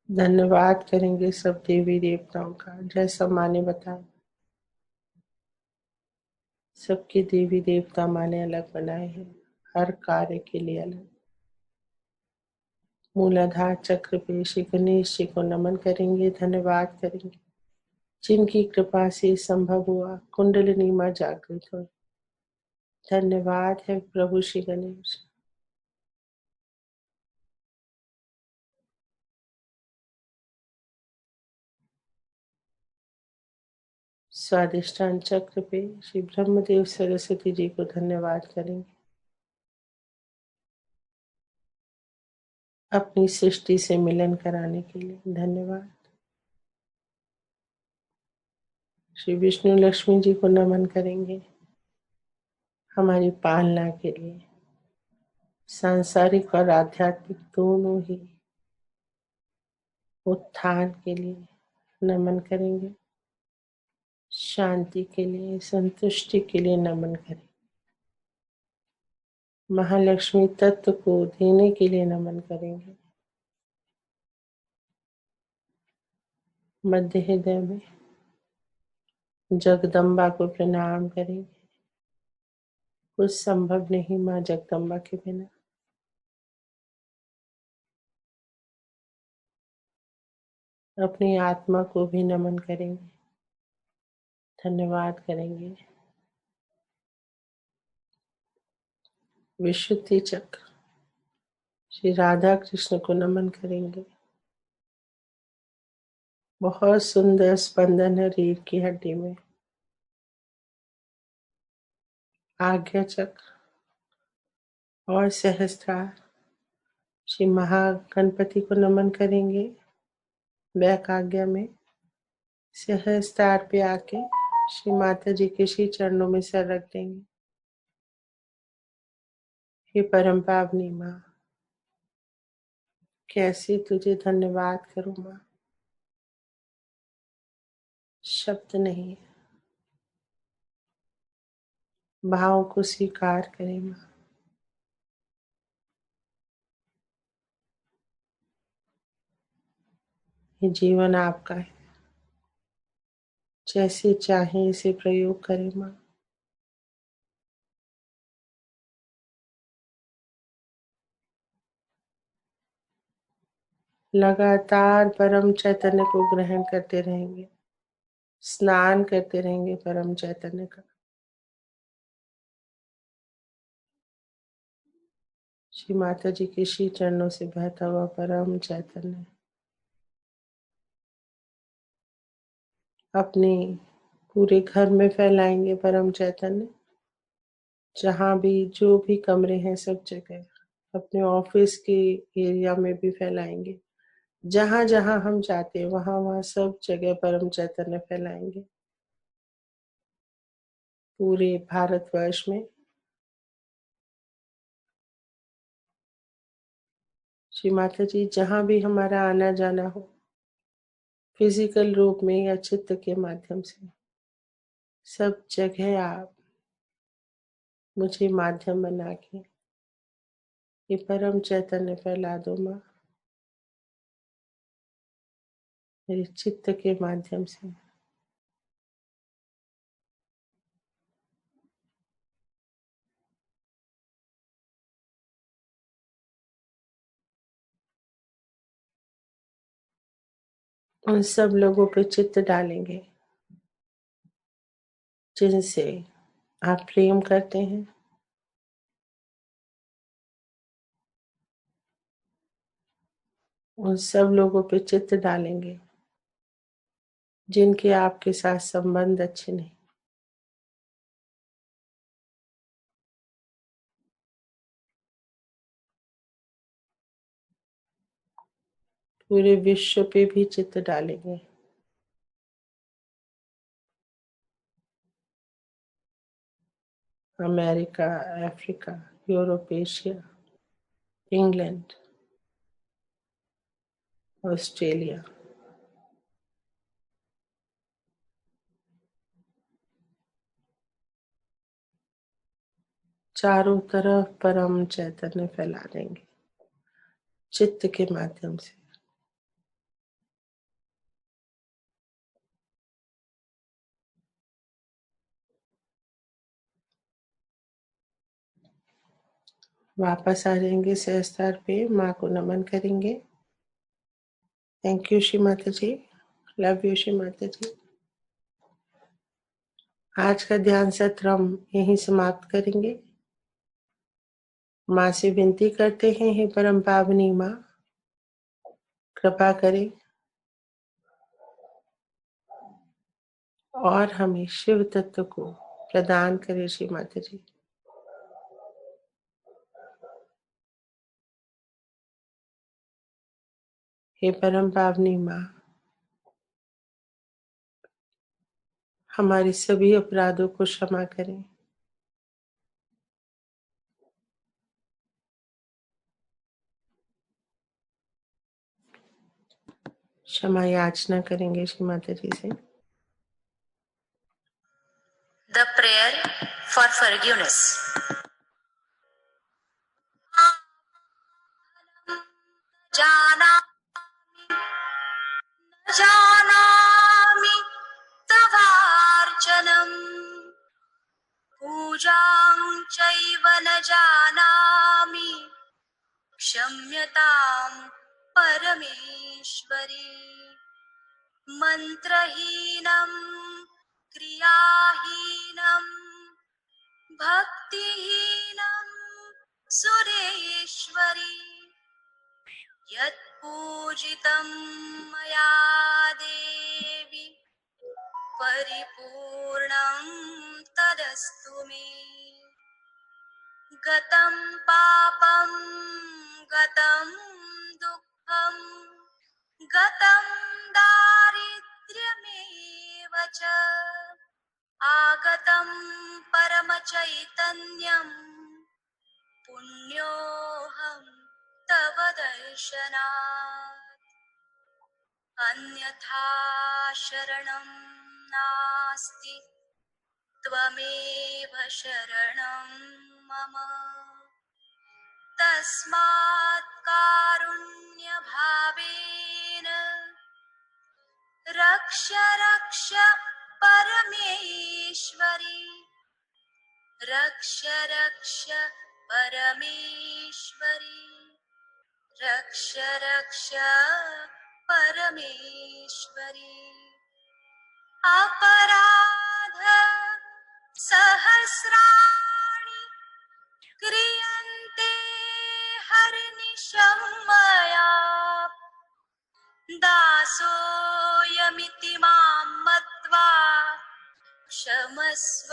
धन्यवाद करेंगे सब देवी देवताओं का। जैसा माँ ने बताया, सबके देवी देवता माँ ने अलग बनाए हैं, हर कार्य के लिए अलग। मूलाधार चक्र पे श्री गणेश जी को नमन करेंगे, धन्यवाद करेंगे, जिनकी कृपा से संभव हुआ कुंडलिनी माँ जागृत हो। धन्यवाद है प्रभु श्री गणेश। स्वादिष्टान चक्र पे श्री ब्रह्मदेव सरस्वती जी को धन्यवाद करेंगे, अपनी सृष्टि से मिलन कराने के लिए। धन्यवाद। श्री विष्णु लक्ष्मी जी को नमन करेंगे, हमारी पालना के लिए, सांसारिक और आध्यात्मिक दोनों ही उत्थान के लिए नमन करेंगे, शांति के लिए, संतुष्टि के लिए नमन करें, महालक्ष्मी तत्व को देने के लिए नमन करेंगे। मध्य हृदय में जगदम्बा को प्रणाम करेंगे। कुछ संभव नहीं माँ जगदम्बा के बिना। अपनी आत्मा को भी नमन करेंगे, धन्यवाद करेंगे। विशुद्धि चक्र श्री राधा कृष्ण को नमन करेंगे। बहुत सुंदर स्पंदन है रीढ़ की हड्डी में। आज्ञा चक्र और सहस्त्रार श्री महागणपति को नमन करेंगे। बैक आज्ञा में सहस्त्रार पे आके श्री माता जी के श्री चरणों में सर रख देंगे। हे परम पावनी माँ, कैसे तुझे धन्यवाद करूं माँ, शब्द नहीं। भाव को स्वीकार करें माँ। ये जीवन आपका है, जैसे चाहे इसे प्रयोग करें माँ। लगातार परम चैतन्य को ग्रहण करते रहेंगे, स्नान करते रहेंगे परम चैतन्य का। श्री माता जी के श्री चरणों से बहता हुआ परम चैतन्य अपने पूरे घर में फैलाएंगे। परम चैतन्य जहाँ भी जो भी कमरे हैं सब जगह, अपने ऑफिस के एरिया में भी फैलाएंगे। जहाँ जहाँ हम जाते हैं वहाँ वहाँ सब जगह परम चैतन्य फैलाएंगे। पूरे भारतवर्ष में श्री माता जी, जहां भी हमारा आना जाना हो, फिजिकल रूप में या चित्त के माध्यम से, सब जगह आप मुझे माध्यम बना के ये परम चैतन्य फैला दो माँ, मेरे चित्त के माध्यम से। उन सब लोगों पे चित्त डालेंगे जिनसे आप प्रेम करते हैं, उन सब लोगों पे चित्त डालेंगे जिनके आपके साथ संबंध अच्छे नहीं। पूरे विश्व पे भी चित्त डालेंगे। America, Africa, Europe, Asia, England, Australia, चारों तरफ परम चैतन्य फैला देंगे चित्त के माध्यम से। वापस आ जाएंगे सहस्त्र पे, माँ को नमन करेंगे। Thank you Shri Mata ji, love you Shri Mata जी। आज का ध्यान सत्र हम यहीं समाप्त करेंगे। माँ से विनती करते हैं, हे परम पावनी माँ, कृपा करें और हमें शिव तत्व को प्रदान करें श्री माता जी। हे परम पावनी माँ, हमारे सभी अपराधों को क्षमा करें। क्षमा याचना करेंगे श्री माता जी से। The prayer for forgiveness. जानामि तवार्चनम् पूजां चैव न जानामि क्षम्यतां परमेश्वरी मन्त्रहीनं क्रियाहीनं भक्तिहीनं सुरेश्वरी यत्पूजितं मया देवी परिपूर्णं तदस्तु मे गतं पापं गतं दुःखं गतं दारिद्र्यमेव च आगतं परमचैतन्यं पुण्योऽहं तव दर्शनात् अन्यथा शरणं नास्ति त्वमेव शरणं मम तस्मात् कारुण्यभावेन रक्ष रक्ष परमेश्वरी रक्ष रक्ष परमेश्वरी रक्ष रक्ष परमेश्वरी अपराध सहस्राणि क्रियन्ते हरनिशं मया दासोऽयमिति मां मत्वा क्षमस्व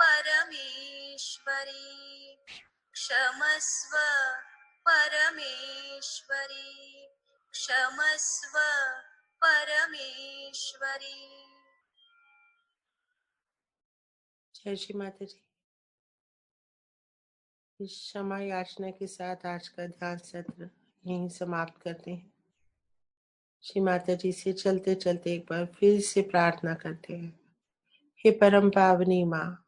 परमेश्वरी क्षमस्व परमेश्वरी क्षमस्व परमेश्वरी। जय श्री माता जी। इस क्षमा याचना के साथ आज का ध्यान सत्र यहीं समाप्त करते हैं। श्री माता जी से चलते चलते एक बार फिर से प्रार्थना करते हैं। हे परम पावनी माँ,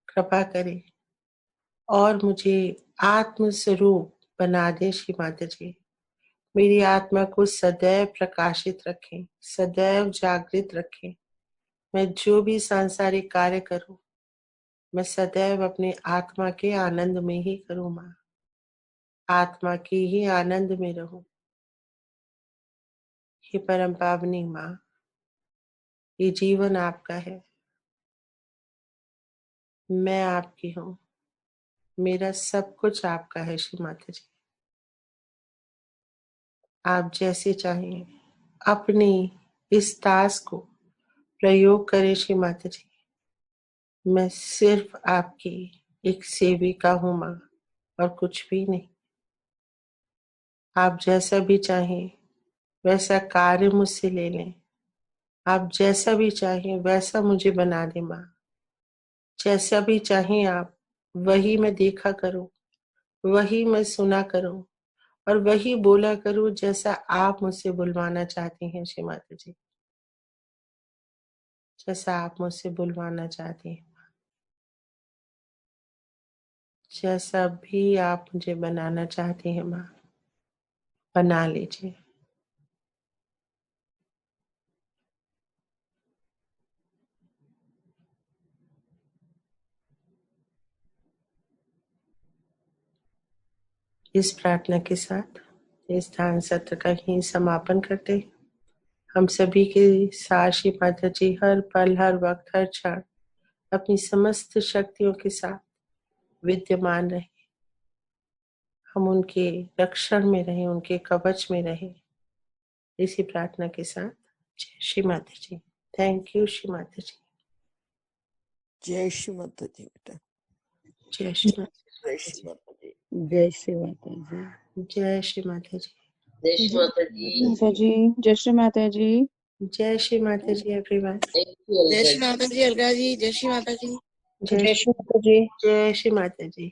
कृपा करें और मुझे आत्म स्वरूप बना दे। श्री माता जी मेरी आत्मा को सदैव प्रकाशित रखें, सदैव जागृत रखें। मैं जो भी सांसारिक कार्य करूं, मैं सदैव अपने आत्मा के आनंद में ही करूं माँ, आत्मा के ही आनंद में रहूं। हे परम पावनी माँ, ये जीवन आपका है, मैं आपकी हूँ, मेरा सब कुछ आपका है। श्री माता जी आप जैसे चाहें अपनी इस तास को प्रयोग करें। श्री माता जी मैं सिर्फ आपकी एक सेविका हूँ माँ, और कुछ भी नहीं। आप जैसा भी चाहें वैसा कार्य मुझसे ले लें, आप जैसा भी चाहें वैसा मुझे बना दे माँ। जैसा भी चाहें आप वही मैं देखा करूं, वही मैं सुना करूं और वही बोला करूं जैसा आप मुझसे बुलवाना चाहती हैं। श्री माता जी जैसा आप मुझसे बुलवाना चाहती हैं, जैसा भी आप मुझे बनाना चाहती हैं माँ, बना लीजिए। इस प्रार्थना के साथ इस ध्यान सत्र का ही समापन करते हैं। हम सभी के साथ श्री माता जी हर पल, हर वक्त, हर क्षण अपनी समस्त शक्तियों के साथ विद्यमान रहे। हम उनके रक्षण में रहें, उनके कवच में रहें। इसी प्रार्थना के साथ जय श्री माता जी। थैंक यू श्री माता जी। जय श्री माता जी बेटा। जय श्री माता जय श्री माता जी। जय श्री माता जी। जय श्री माता जी। जय श्री माता जी। माता जी, जय श्री माता जी। जय श्री माता जी एवरीवन। जय श्री माता जी अलगा जी। जय श्री माता जी। जय श्री माता जी। जय श्री माता जी।